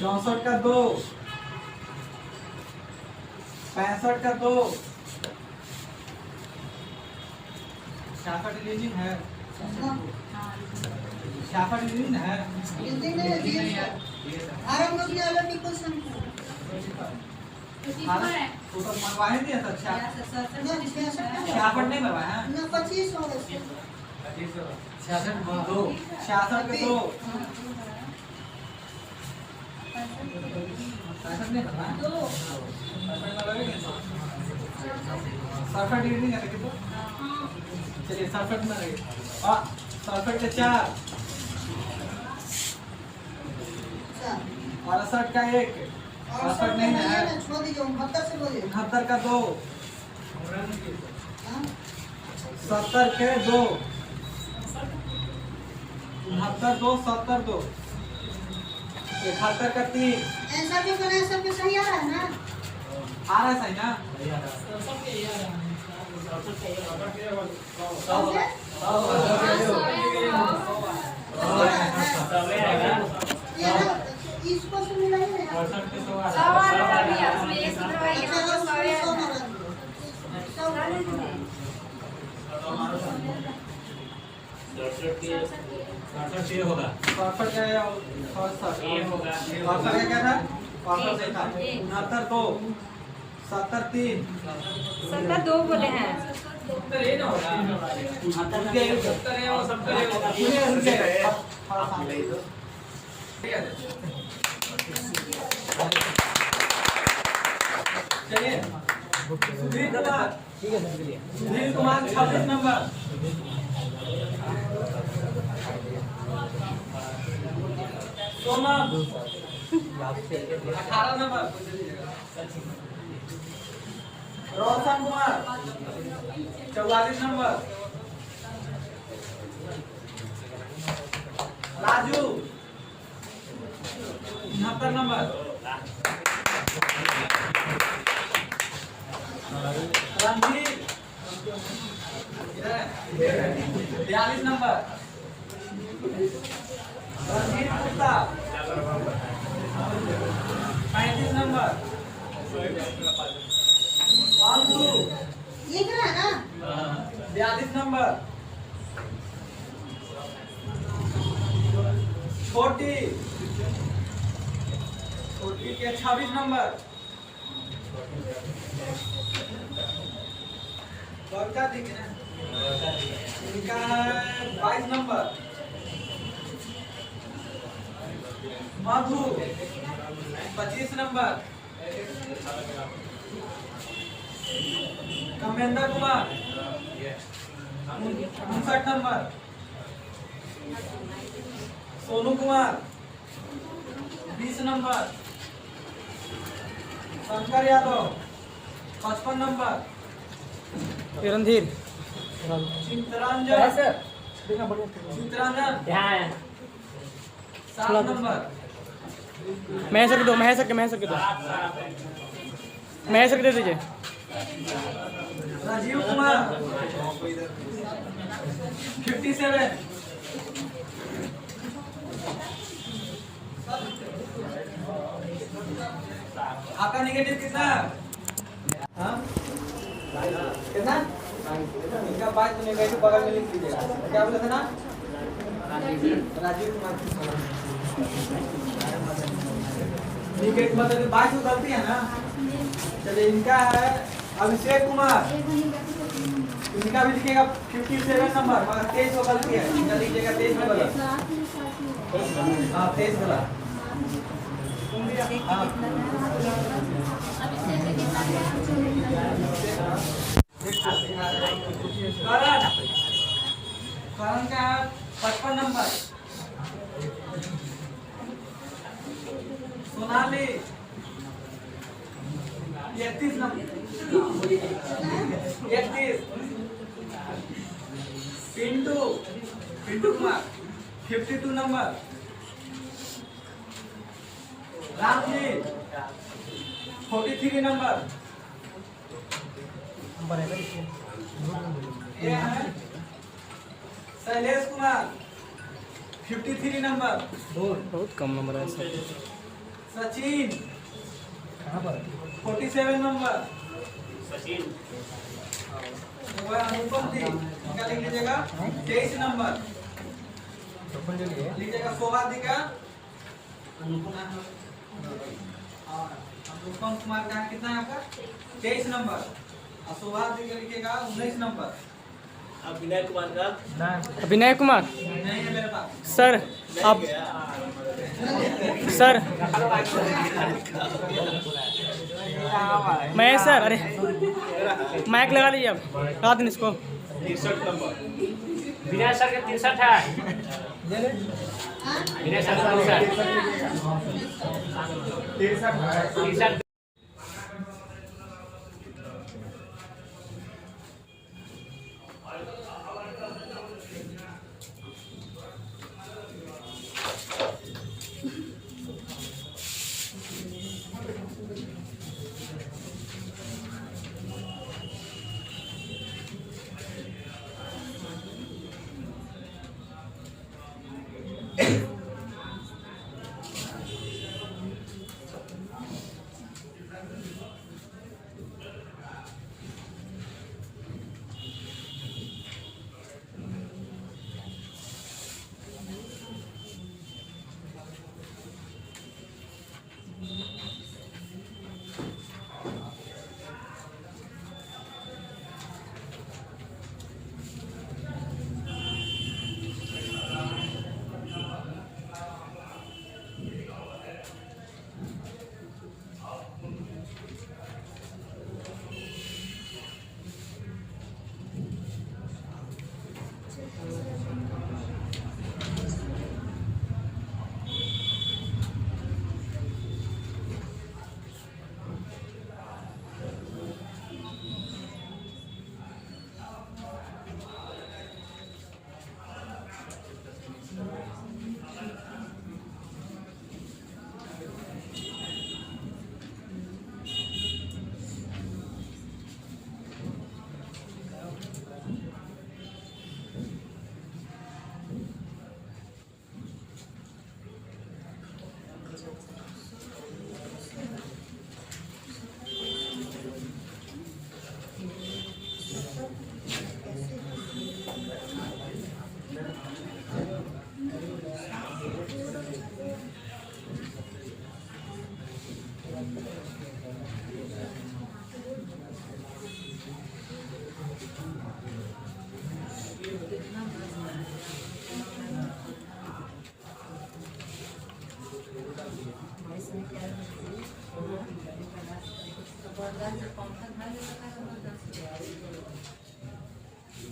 64 का 2 65 का 2 66 लीजिंग है 66 लीजिंग है तो मंगवाए दिया था 66 नहीं मंगवाया 25 हो गए 66 का 2 नहीं मंगवाया 67 डिग्री है तो चलिए 67 में रहिए 67 के 4 68 का 1 68 नहीं है छोड़ दीजिए 69 से बोलिए 69 का 2 70 के 2 69 2 70 2 71 का 3 ऐसा भी बना सब के सही आ रहा है ना आ रहा है सही ना इसको से मिला है होगा 67 का या 67 का क्या था 67 सही था 69 2 70 3 2 बोले हैं Sudhir Kumar 26 number. Sonam 18 number. Roshan Kumar 44 number. Raju 69 number. Randhir 42 number. Randhir Gupta 35 number. Anshu लिख रहा है ना? 42 नंबर। छोटी के 26 नंबर। बड़का दिखे ना, इनका है 22 नंबर। मधु 25 number. Kamendra Kumar 59 number. Sonu Kumar 20 number. Shankar Yadav 55 number. Randhir Chittaranjan 7 number. Mahesh के दो, महेश के दे दीजिए। राजीव कुमार 57। आपका निगेटिव कितना? हाँ कितना? इनका 5 तो नेगेटिव बगल में लिख लीजिएगा। क्या बोला था ना? राजीव कुमार निगेटिव मतलब 22 तो गलती है ना। चलिए इनका है अभिषेक कुमार, इनका भी लिखिएगा 57 नंबर, मगर 23 को गलती है। इनका लिखिएगा 23 में गलत। हाँ 23 गलत। करण का 55 number. Sonali 31 number. 31। Pintu Kumar 52 number. Ramjeet 43 number. ये है शैलेश कुमार 53 नंबर। बहुत कम नंबर है सर। सचिन 47 नंबर। अनुपम थी, इनका लिख लीजिएगा 23 नंबर। लीजिएगा सौभाग्य अनुपम कुमार का कितना है आपका? 23 नंबर। और सौभाग्य का लिखिएगा 19 नंबर। विनय कुमार का विनय कुमार नहीं है मेरे पास सर। अब सर मैं सर, अरे माइक लगा लीजिए, अब लगा दिन इसको। 63 नंबर। विनय सर के 63 है। विनय सर का 63।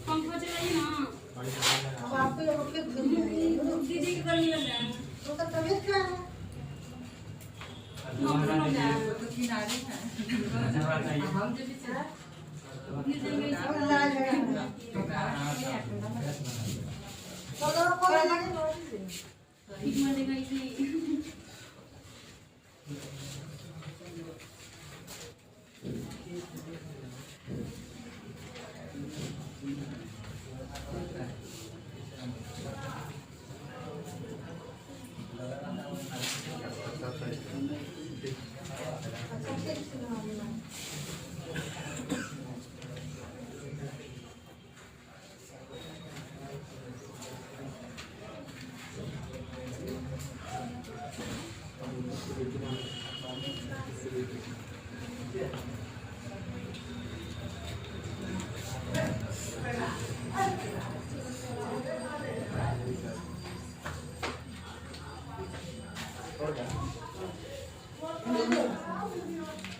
पंखा चलाइए ना। अब आपको ये उठ के दीदी की गर्मी लग रहा है। तो तबीयत क्या है? मरेगा इसलिए।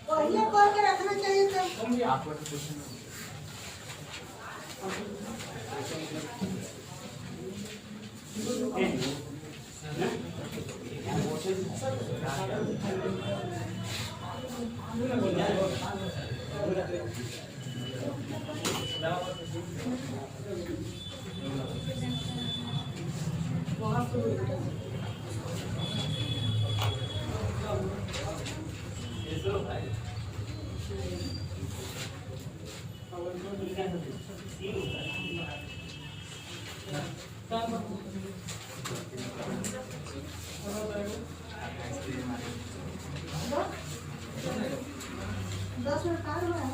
पहले कॉल के रखना चाहिए था। दस मिनट कार हुआ है।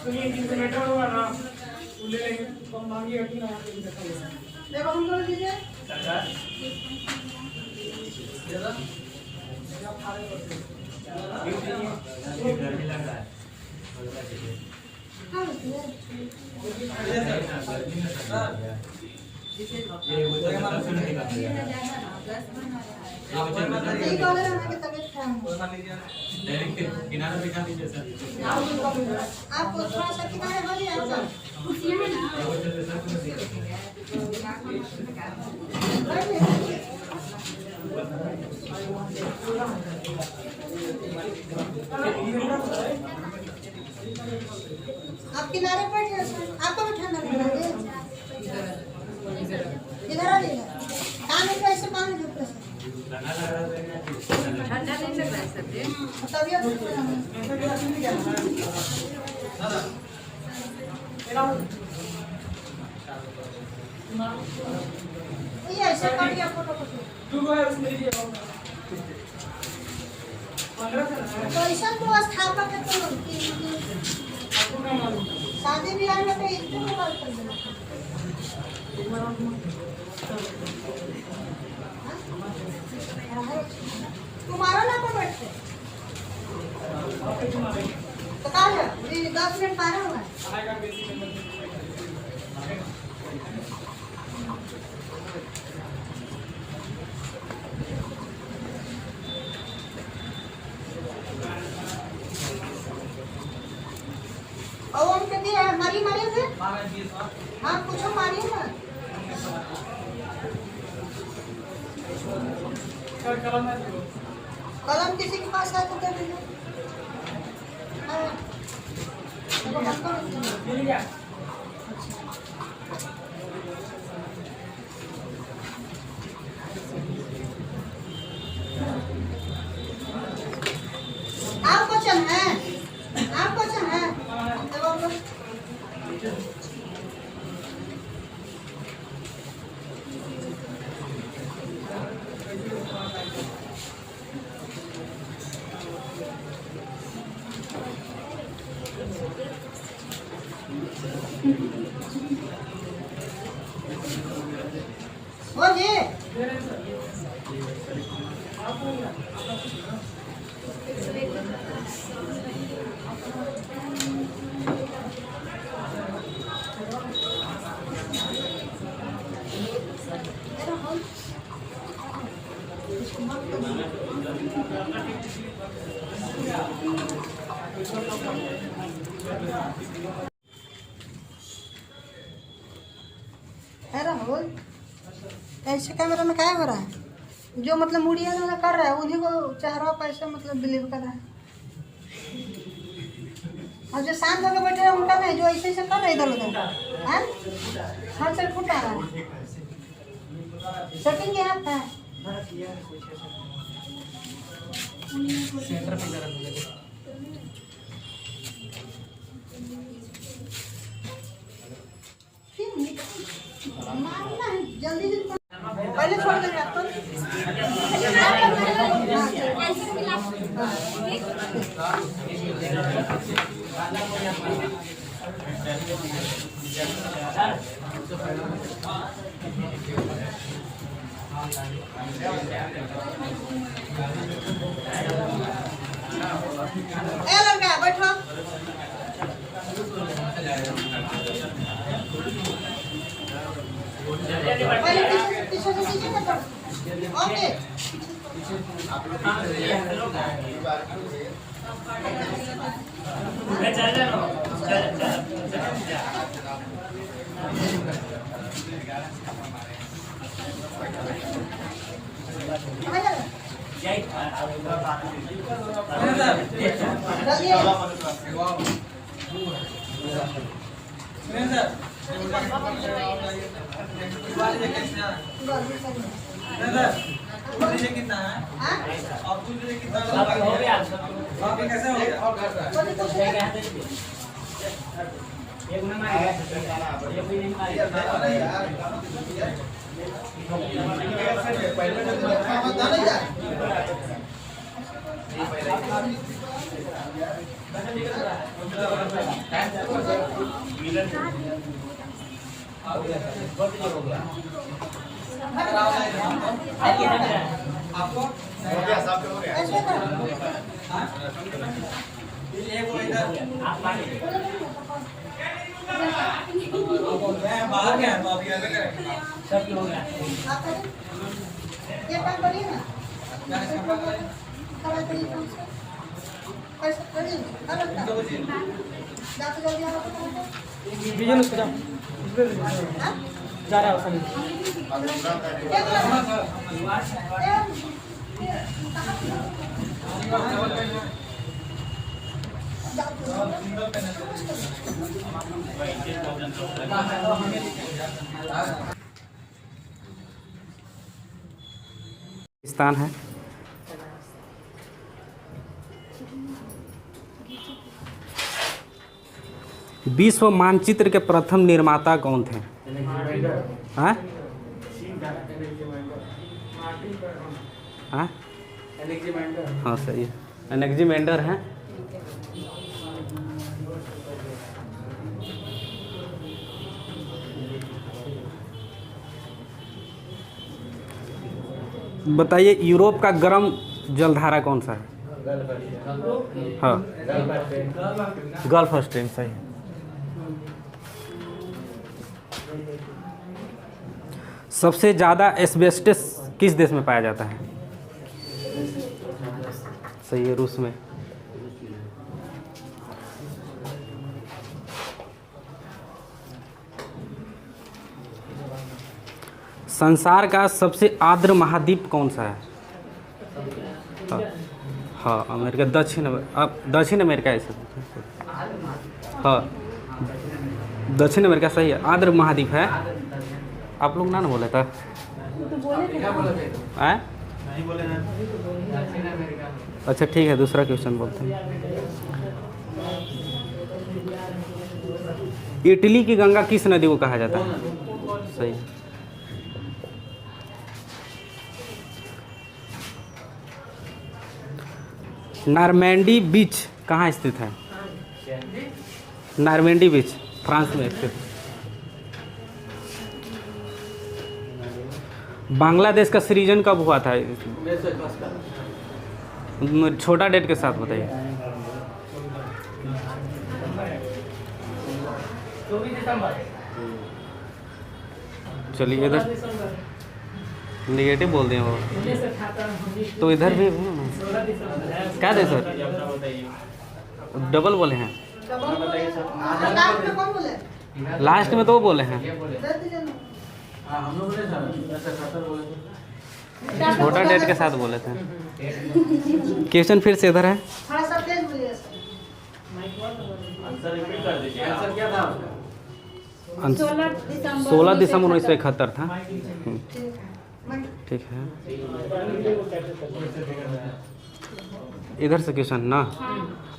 तो ये इंटीग्रेटर होगा ना, वो ले लेंगे, तो हम मांगिए हटी ना देखो हम लोग दीजिए। गर्मी लग रहा है। हाँ ये कॉल है ना कि तबीयत खराब है। किनारे दिखा दीजिए सर। आप थोड़ा सा किनारे हो जाइए आप। कुर्सियाँ हैं ना। आप किनारे पर जाइए सर। आपको भी ठंडा लग रहा है। इधर आ जाइए। कान में कैसे पानी झुकते सर। ठंडा नहीं लग रहा है सर जी। तबीयत ये ऐसे कर दिया फोटो को। दूगो है उसमें लीजिए। 15 तो ऐसा तो स्थापक है तो शादी ब्याह में तो इतने में बात कर देना। तुम्हारा ना पर बैठते तो कहा जा 10 मिनट पारा हुआ है। आएगा बेसिक नंबर। और हम कहते हैं मारी मारिए थे। हाँ कुछ मारिए ना। कलम किसी के पास है तो दे दीजिए। हाँ। मिल गया। आप क्वेश्चन है। आप क्वेश्चन है। है राहुल, ऐसे कैमरा में क्या हो रहा है? जो मतलब मुड़िया जो कर रहा है उन्हीं को चेहरा पैसे मतलब बिलीव कर रहा है, और जो शांत होकर बैठे हैं उनका नहीं, जो ऐसे ऐसे कर रहे इधर उधर है, हर से फुट आ रहा है। सेटिंग यहाँ है सेंटर पे जरा मारना है जल्दी जल्दी, पहले छोड़ देंगे आपको। ए लड़का बैठो, पहले पीछे से नीचे मत करो। ओके बाहर गया तो अभी ऐसे करें सब हो गया। ये काम करिए ना, विजन उसको जा रहा है उसमें स्थान है। विश्व मानचित्र के प्रथम निर्माता कौन थे? हाँ हाँ हाँ सही है, एनेक्जिमेंडर हैं। बताइए यूरोप का गर्म जलधारा कौन सा है? हाँ गल्फ स्ट्रीम सही है। सबसे ज़्यादा एस्बेस्टस किस देश में पाया जाता है? सही है, रूस में। संसार का सबसे आर्द्र महाद्वीप कौन सा है? हाँ अमेरिका, दक्षिण अमेरिका ऐसे। हाँ दक्षिण अमेरिका सही है, आर्द्र महाद्वीप है। आप लोग ना बोले था अच्छा ठीक है, दूसरा क्वेश्चन बोलते हैं। इटली की गंगा किस नदी को कहा जाता है? सही। नॉर्मैंडी बीच कहाँ स्थित है? नॉर्मैंडी बीच फ्रांस में स्थित। बांग्लादेश का सृजन कब हुआ था? छोटा डेट के साथ बताइए। चलिए इधर नेगेटिव बोल दिए वो, तो इधर भी क्या दे सर, डबल बोले हैं लास्ट में, तो वो बोले हैं छोटा डेट के साथ बोले थे। क्वेश्चन फिर से इधर है। 16 दिसंबर 1971 था। ठीक है, इधर से क्वेश्चन ना।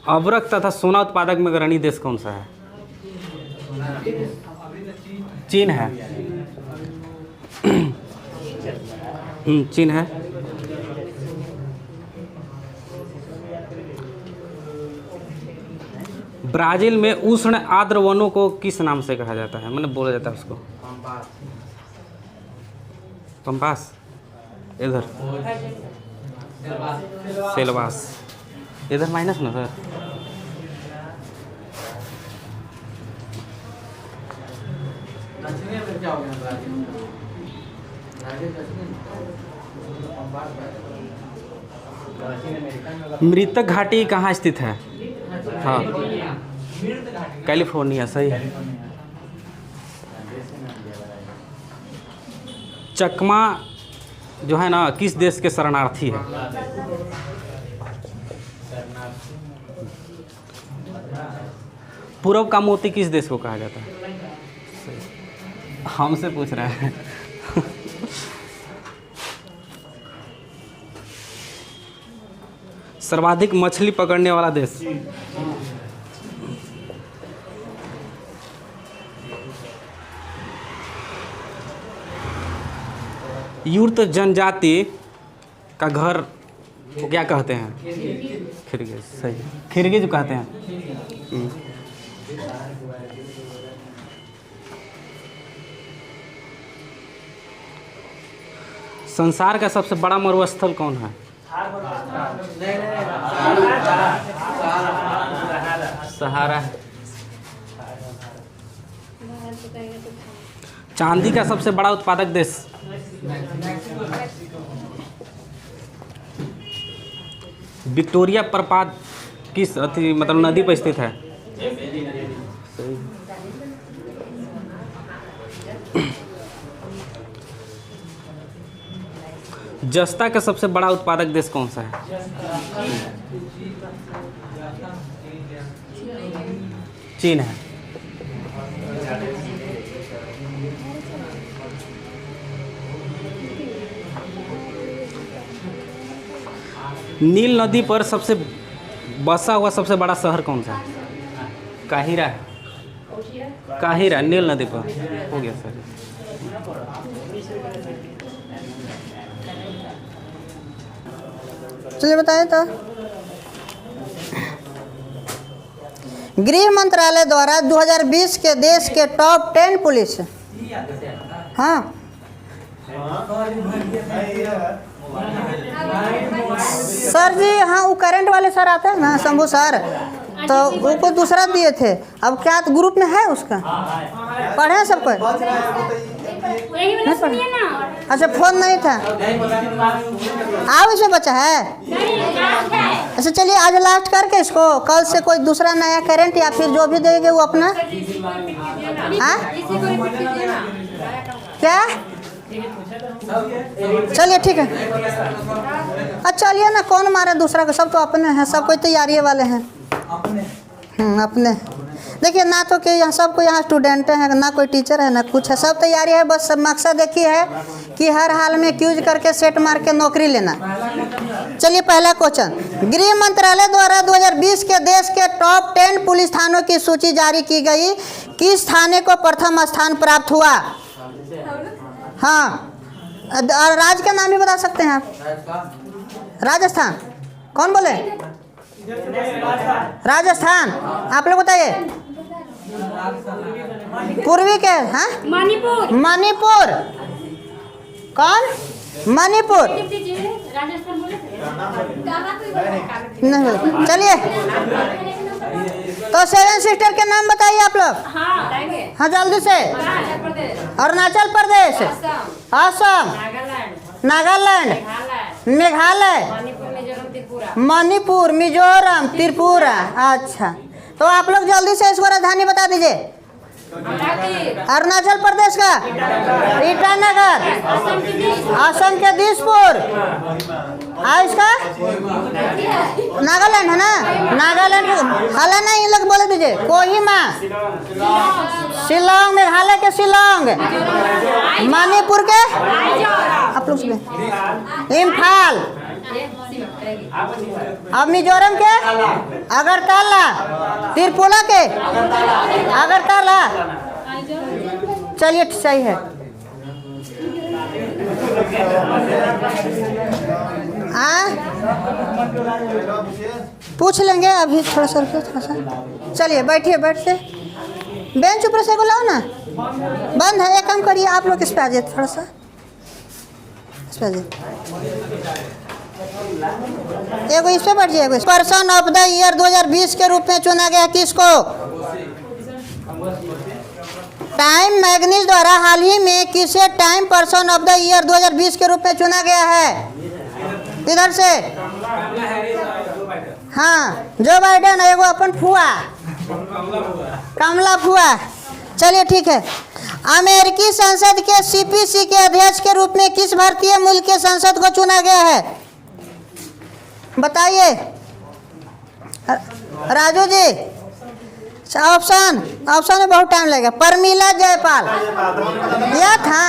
अवरक्त तथा सोना उत्पादक में अग्रणी देश कौन सा है? चीन है। चीन है। ब्राजील में उष्ण आर्द्र वनों को किस नाम से कहा जाता है, मतलब बोला जाता है उसको? पंपास। इधर सेलवास। इधर माइनस ना सर। मृतक घाटी कहाँ स्थित है? हाँ, कैलिफोर्निया, सही है। चकमा जो है ना किस देश के शरणार्थी है? पूर्व का मोती किस देश को कहा जाता है? हमसे पूछ रहा है। सर्वाधिक मछली पकड़ने वाला देश? यूर्त जनजाति का घर को क्या कहते हैं? खिरगिज, सही। खिरगिज कहते हैं। संसार का सबसे बड़ा मरुस्थल कौन है? सहारा। चांदी का सबसे बड़ा उत्पादक देश? विक्टोरिया प्रपात किस मतलब नदी पर स्थित है? जस्ता का सबसे बड़ा उत्पादक देश कौन सा है? चीन है। नील नदी पर सबसे बसा हुआ सबसे बड़ा शहर कौन सा है? काहिरा। काहिरा नील नदी पर हो गया सर। चलिए बताएं तो। गृह मंत्रालय द्वारा 2020 के देश के टॉप 10 पुलिस। हाँ, सर जी, हाँ वो करंट वाले सर आते हैं ना, शंभू सर, तो वो कुछ दूसरा दिए थे। अब क्या ग्रुप में है उसका? पढ़े हैं सबको? अच्छा, फोन नहीं था। आओ, इसमें बचा है। अच्छा चलिए, आज लास्ट करके इसको कल से कोई दूसरा नया करंट या फिर जो भी देंगे वो अपना। हाँ क्या? चलिए ठीक है। अच्छा चलिए ना, कौन मारे दूसरा को? सब तो अपने हैं, सब कोई तैयारी वाले हैं। अपने देखिए ना, तो कि यहाँ सबको यहाँ स्टूडेंट हैं ना, कोई टीचर है ना कुछ है, सब तैयारी है। बस मकसद एक ही है कि हर हाल में क्यूज करके सेट मार के नौकरी लेना। चलिए पहला क्वेश्चन, गृह मंत्रालय द्वारा 2020 के देश के टॉप 10 पुलिस थानों की सूची जारी की गई। किस थाने को प्रथम स्थान प्राप्त हुआ? हाँ, राज्य का नाम भी बता सकते हैं आप। राजस्थान। कौन बोले? राजस्थान। आप लोग बताइए। पूर्वी के? हाँ, मणिपुर। मणिपुर। कौन? मणिपुर। राजस्थान बोले थे नहीं बोले। चलिए, तो 7 सिस्टर के नाम बताइए आप लोग। हाँ बताएंगे। हाँ जल्दी से। अरुणाचल प्रदेश, अरुणाचल प्रदेश, असम, नागालैंड, नागालैंड, मेघालय, मणिपुर, मिजोरम, त्रिपुरा। मणिपुर, मिजोरम, त्रिपुरा। अच्छा, तो आप लोग जल्दी से इसको राजधानी बता दीजिए। अरुणाचल प्रदेश का ईटानगर, असम के दिसपुर, इसका नागालैंड है ना, नागालैंड हाला नहीं लग बोले दीजिए। कोहिमा, शिलोंग, मेघालय के शिलोंग, मणिपुर के आप लोग सुने इम्फाल, अब मिजोरम के अगरतला, त्रिपुरा के अगरतला। चलिए सही है। पूछ लेंगे अभी थोड़ा सा, थोड़ा सा। चलिए बैठिए, बैठिए। बेंच ऊपर से बुलाओ ना, बंद है। एक काम करिए, आप लोग इस पे आ जाइए, थोड़ा सा इस पे आ जाइए। एगो इस पे बैठ जाइए। पर्सन ऑफ द ईयर 2020 के रूप में चुना गया किसको? टाइम मैगजीन द्वारा हाल ही में किसे time person of the year 2020 के रूप में चुना गया है? इधर से। हाँ, जो बाइडेन है, एगो अपन फुआ, कमला फुआ। चलिए ठीक है। अमेरिकी संसद के सीपीसी के अध्यक्ष के रूप में किस भारतीय मूल के सांसद को चुना गया है? बताइए राजू जी। ऑप्शन में बहुत टाइम लगेगा। परमिला जयपाल, यह था।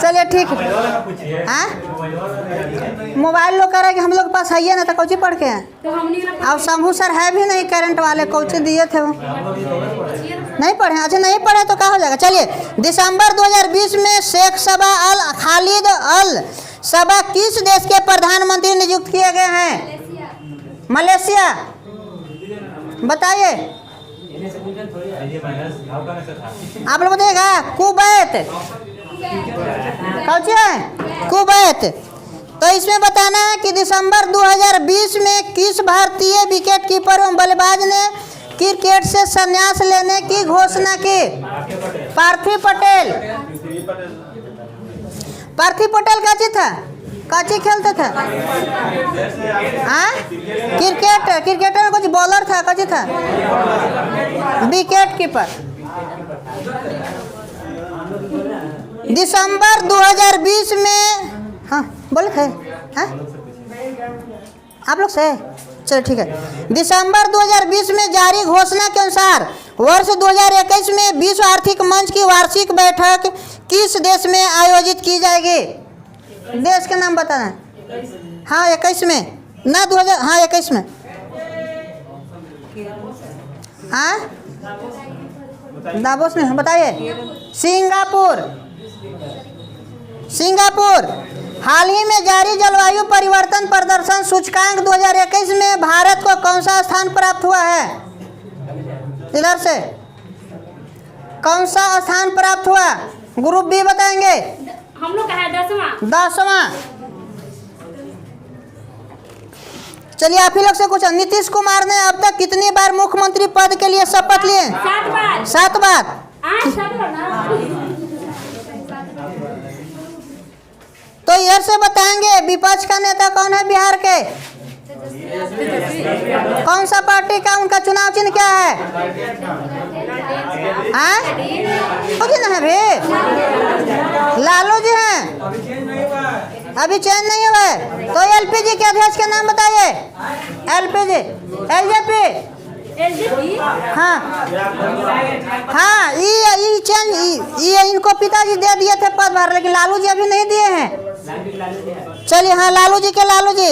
चलिए ठीक है। हाँ, मोबाइल लोग कह रहे कि हम लोग के पास है ना, तो कौची पढ़ के हैं। अब शंभू सर है भी नहीं करंट वाले, कौची दिए थे वो नहीं पढ़े। अच्छा नहीं पढ़े तो क्या हो जाएगा। चलिए, दिसंबर 2020 में शेख सबा अल खालिद अल सबा किस देश के प्रधानमंत्री नियुक्त किए गए हैं? मलेशिया। बताइए, आप लोग बताइएगा। कुवैत, कौन है? कुवैत। तो इसमें बताना है कि दिसंबर 2020 में किस भारतीय विकेट कीपर एवं बल्लेबाज ने क्रिकेट से संन्यास लेने की घोषणा की? पार्थिव पटेल। पार्थिव पटेल काची था? काची खेलते थे? हाँ, क्रिकेटर में कुछ बॉलर था, काची था? Wicket keeper. दिसंबर 2020 में, हाँ बोले थे। हाँ आप लोग से, चलो ठीक है। दिसंबर 2020 में जारी घोषणा के अनुसार वर्ष 2021 में विश्व आर्थिक मंच की वार्षिक बैठक किस देश में आयोजित की जाएगी? देश का नाम बताना। हाँ 21 में ना 2000, हाँ 21 में। हाँ दावोस में, बताइए। सिंगापुर। सिंगापुर। हाल ही में जारी जलवायु परिवर्तन प्रदर्शन सूचकांक 2021 में भारत को कौन सा स्थान प्राप्त हुआ है? इधर से कौन सा स्थान प्राप्त हुआ? ग्रुप बी बताएंगे। हम लोग का है 10वां। चलिए आप ही लोग से कुछ। नीतीश कुमार ने अब तक कितनी बार मुख्यमंत्री पद के लिए शपथ लिए? 7 बार। 7 बार। 7 बार ना। तो इधर से बताएंगे विपक्ष का नेता कौन है बिहार के? कौन सा पार्टी का? उनका चुनाव चिन्ह क्या है? जी ना है भी, लालू जी हैं। अभी चेंज नहीं हुआ है। तो एलपीजी के अध्यक्ष का नाम बताइए। LPG, LJP. हाँ हाँ, ये चेंज, ये इनको पिताजी दे दिए थे पदभार, लेकिन लालू जी अभी नहीं दिए हैं। चलिए हाँ, लालू जी के लालू जी।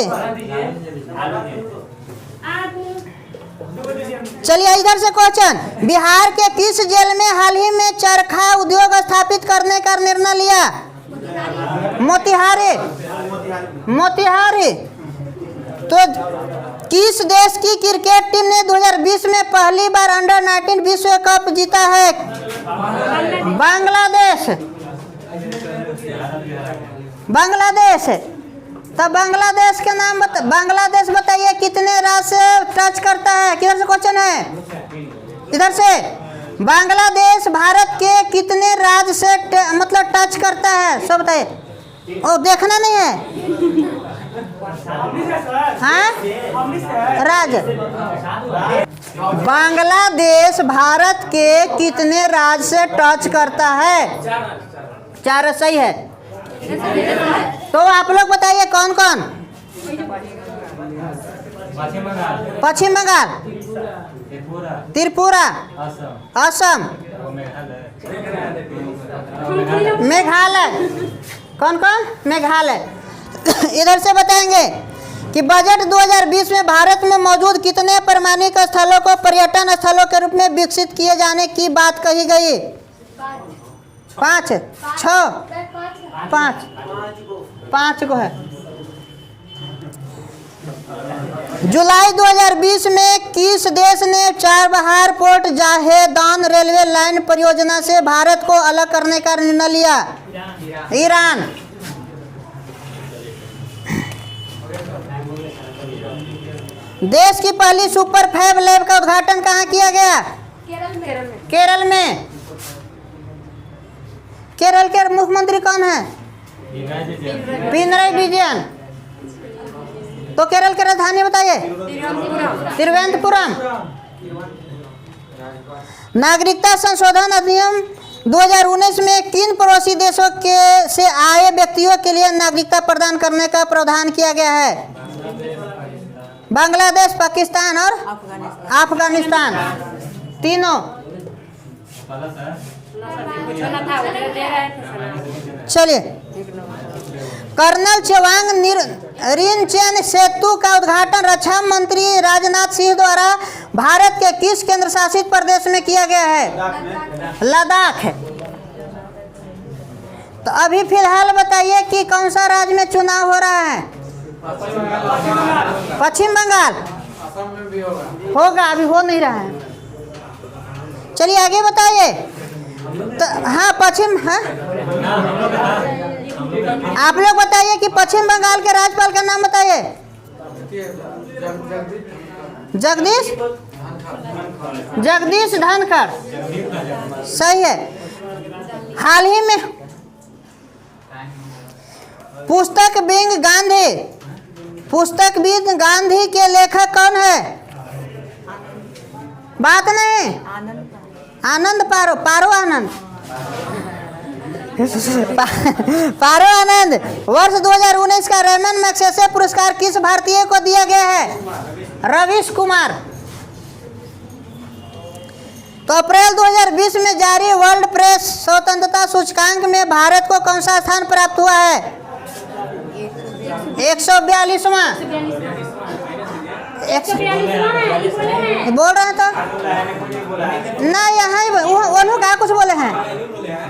चलिए इधर से क्वेश्चन। बिहार के किस जेल में हाल ही में चरखा उद्योग स्थापित करने का निर्णय लिया? मोतिहारी। मोतिहारी। तो किस देश की क्रिकेट टीम ने 2020 में पहली बार अंडर-19 विश्व कप जीता है? बांग्लादेश। बांग्लादेश। तो बांग्लादेश के नाम बांग्लादेश बताइए कितने राज्य से टच करता है? किधर से क्वेश्चन है? इधर से। बांग्लादेश भारत के कितने राज्य से मतलब टच करता है? सब बताइए। ओ देखना नहीं है? हाँ राज्य। बांग्लादेश भारत के कितने राज्य से टच करता है? 4 सही है। तो आप लोग बताइए कौन कौन? पश्चिम बंगाल, त्रिपुरा, असम, मेघालय। कौन कौन? मेघालय। इधर से बताएंगे कि बजट 2020 में भारत में मौजूद कितने प्रमाणिक स्थलों को पर्यटन स्थलों के रूप में विकसित किए जाने की बात कही गई? 5, 6, 5 को है। जुलाई 2020 में किस देश ने Chabahar port Zahedan railway line परियोजना से भारत को अलग करने का निर्णय लिया? ईरान। देश की पहली सुपर फैब लैब का उद्घाटन कहाँ किया गया? केरल में। केरल के मुख्यमंत्री कौन है? पिनराई विजयन। तो केरल की राजधानी बताइए। तिरुवनंतपुरम। नागरिकता संशोधन अधिनियम 2019 में किन पड़ोसी देशों के से आए व्यक्तियों के लिए नागरिकता प्रदान करने का प्रावधान किया गया है? बांग्लादेश, पाकिस्तान और अफगानिस्तान। तीनों। चलिए। कर्नल चेवांग रिनचेन सेतु का उद्घाटन रक्षा मंत्री राजनाथ सिंह द्वारा भारत के किस केंद्र शासित प्रदेश में किया गया है? लद्दाख। तो अभी फिलहाल बताइए कि कौन सा राज्य में चुनाव हो रहा है? पश्चिम बंगाल। होगा, अभी हो नहीं रहा है। चलिए आगे बताइए। तो हाँ पश्चिम, हाँ आप लोग बताइए कि पश्चिम बंगाल के राज्यपाल का नाम बताइए। जगदीश धनखड़। सही है। हाल ही में पुस्तक बिंग गांधी के लेखक कौन है? बात नहीं। आनंद पारो आनंद। पारो आनंद। वर्ष 2019 का रेमन मैग्सेसे पुरस्कार किस भारतीय को दिया गया है? रवीश कुमार। तो अप्रैल 2020 में जारी वर्ल्ड प्रेस स्वतंत्रता सूचकांक में भारत को कौन सा स्थान प्राप्त हुआ है? 142वां। बोल रहे हैं तो ना, यहाँ उन्होंने कहा कुछ बोले हैं।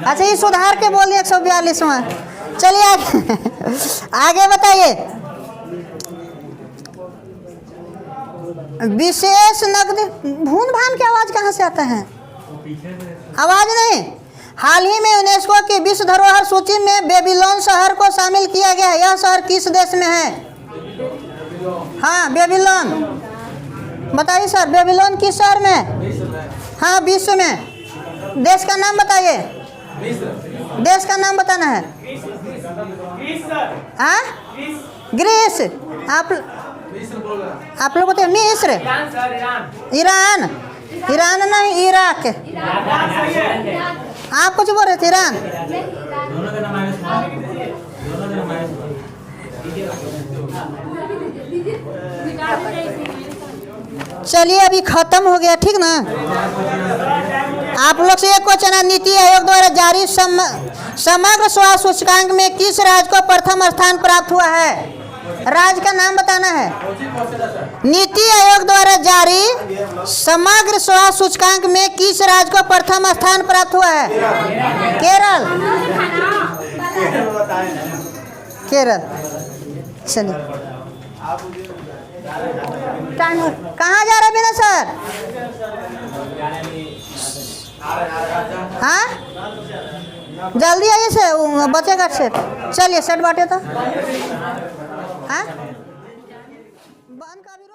अच्छा ये सुधार के बोलिए 142वां। चलिए आगे बताइए। विशेष नकद भून भान की आवाज कहाँ से आता है? आवाज नहीं। हाल ही में यूनेस्को की विश्व धरोहर सूची में बेबीलोन शहर को शामिल किया गया है। यह शहर किस देश में है? हाँ बेबीलोन। बताइए सर, बेबीलोन किस शहर में? हाँ विश्व में। देश का नाम बताइए। देश का नाम बताना है। हाँ ग्रीस। आप लोग बताइए। मिस्र, ईरान। ईरान नहीं, इराक। आप कुछ बोल रहे थे? ईरान। चलिए अभी खत्म हो गया, ठीक ना? आप लोग से एक क्वेश्चन है। नीति आयोग द्वारा जारी समग्र स्वास्थ्य सूचकांक में किस राज्य को प्रथम स्थान प्राप्त हुआ है? राज्य का नाम बताना है। नीति आयोग द्वारा जारी समग्र स्वास्थ्य सूचकांक में किस राज्य को प्रथम स्थान प्राप्त हुआ है? केरल। केरल। चलिए कहाँ जा रहे बिना सर? हाँ जल्दी आइए से बचेगा सेट। चलिए सेट बांटे तो हाँ बंद का भी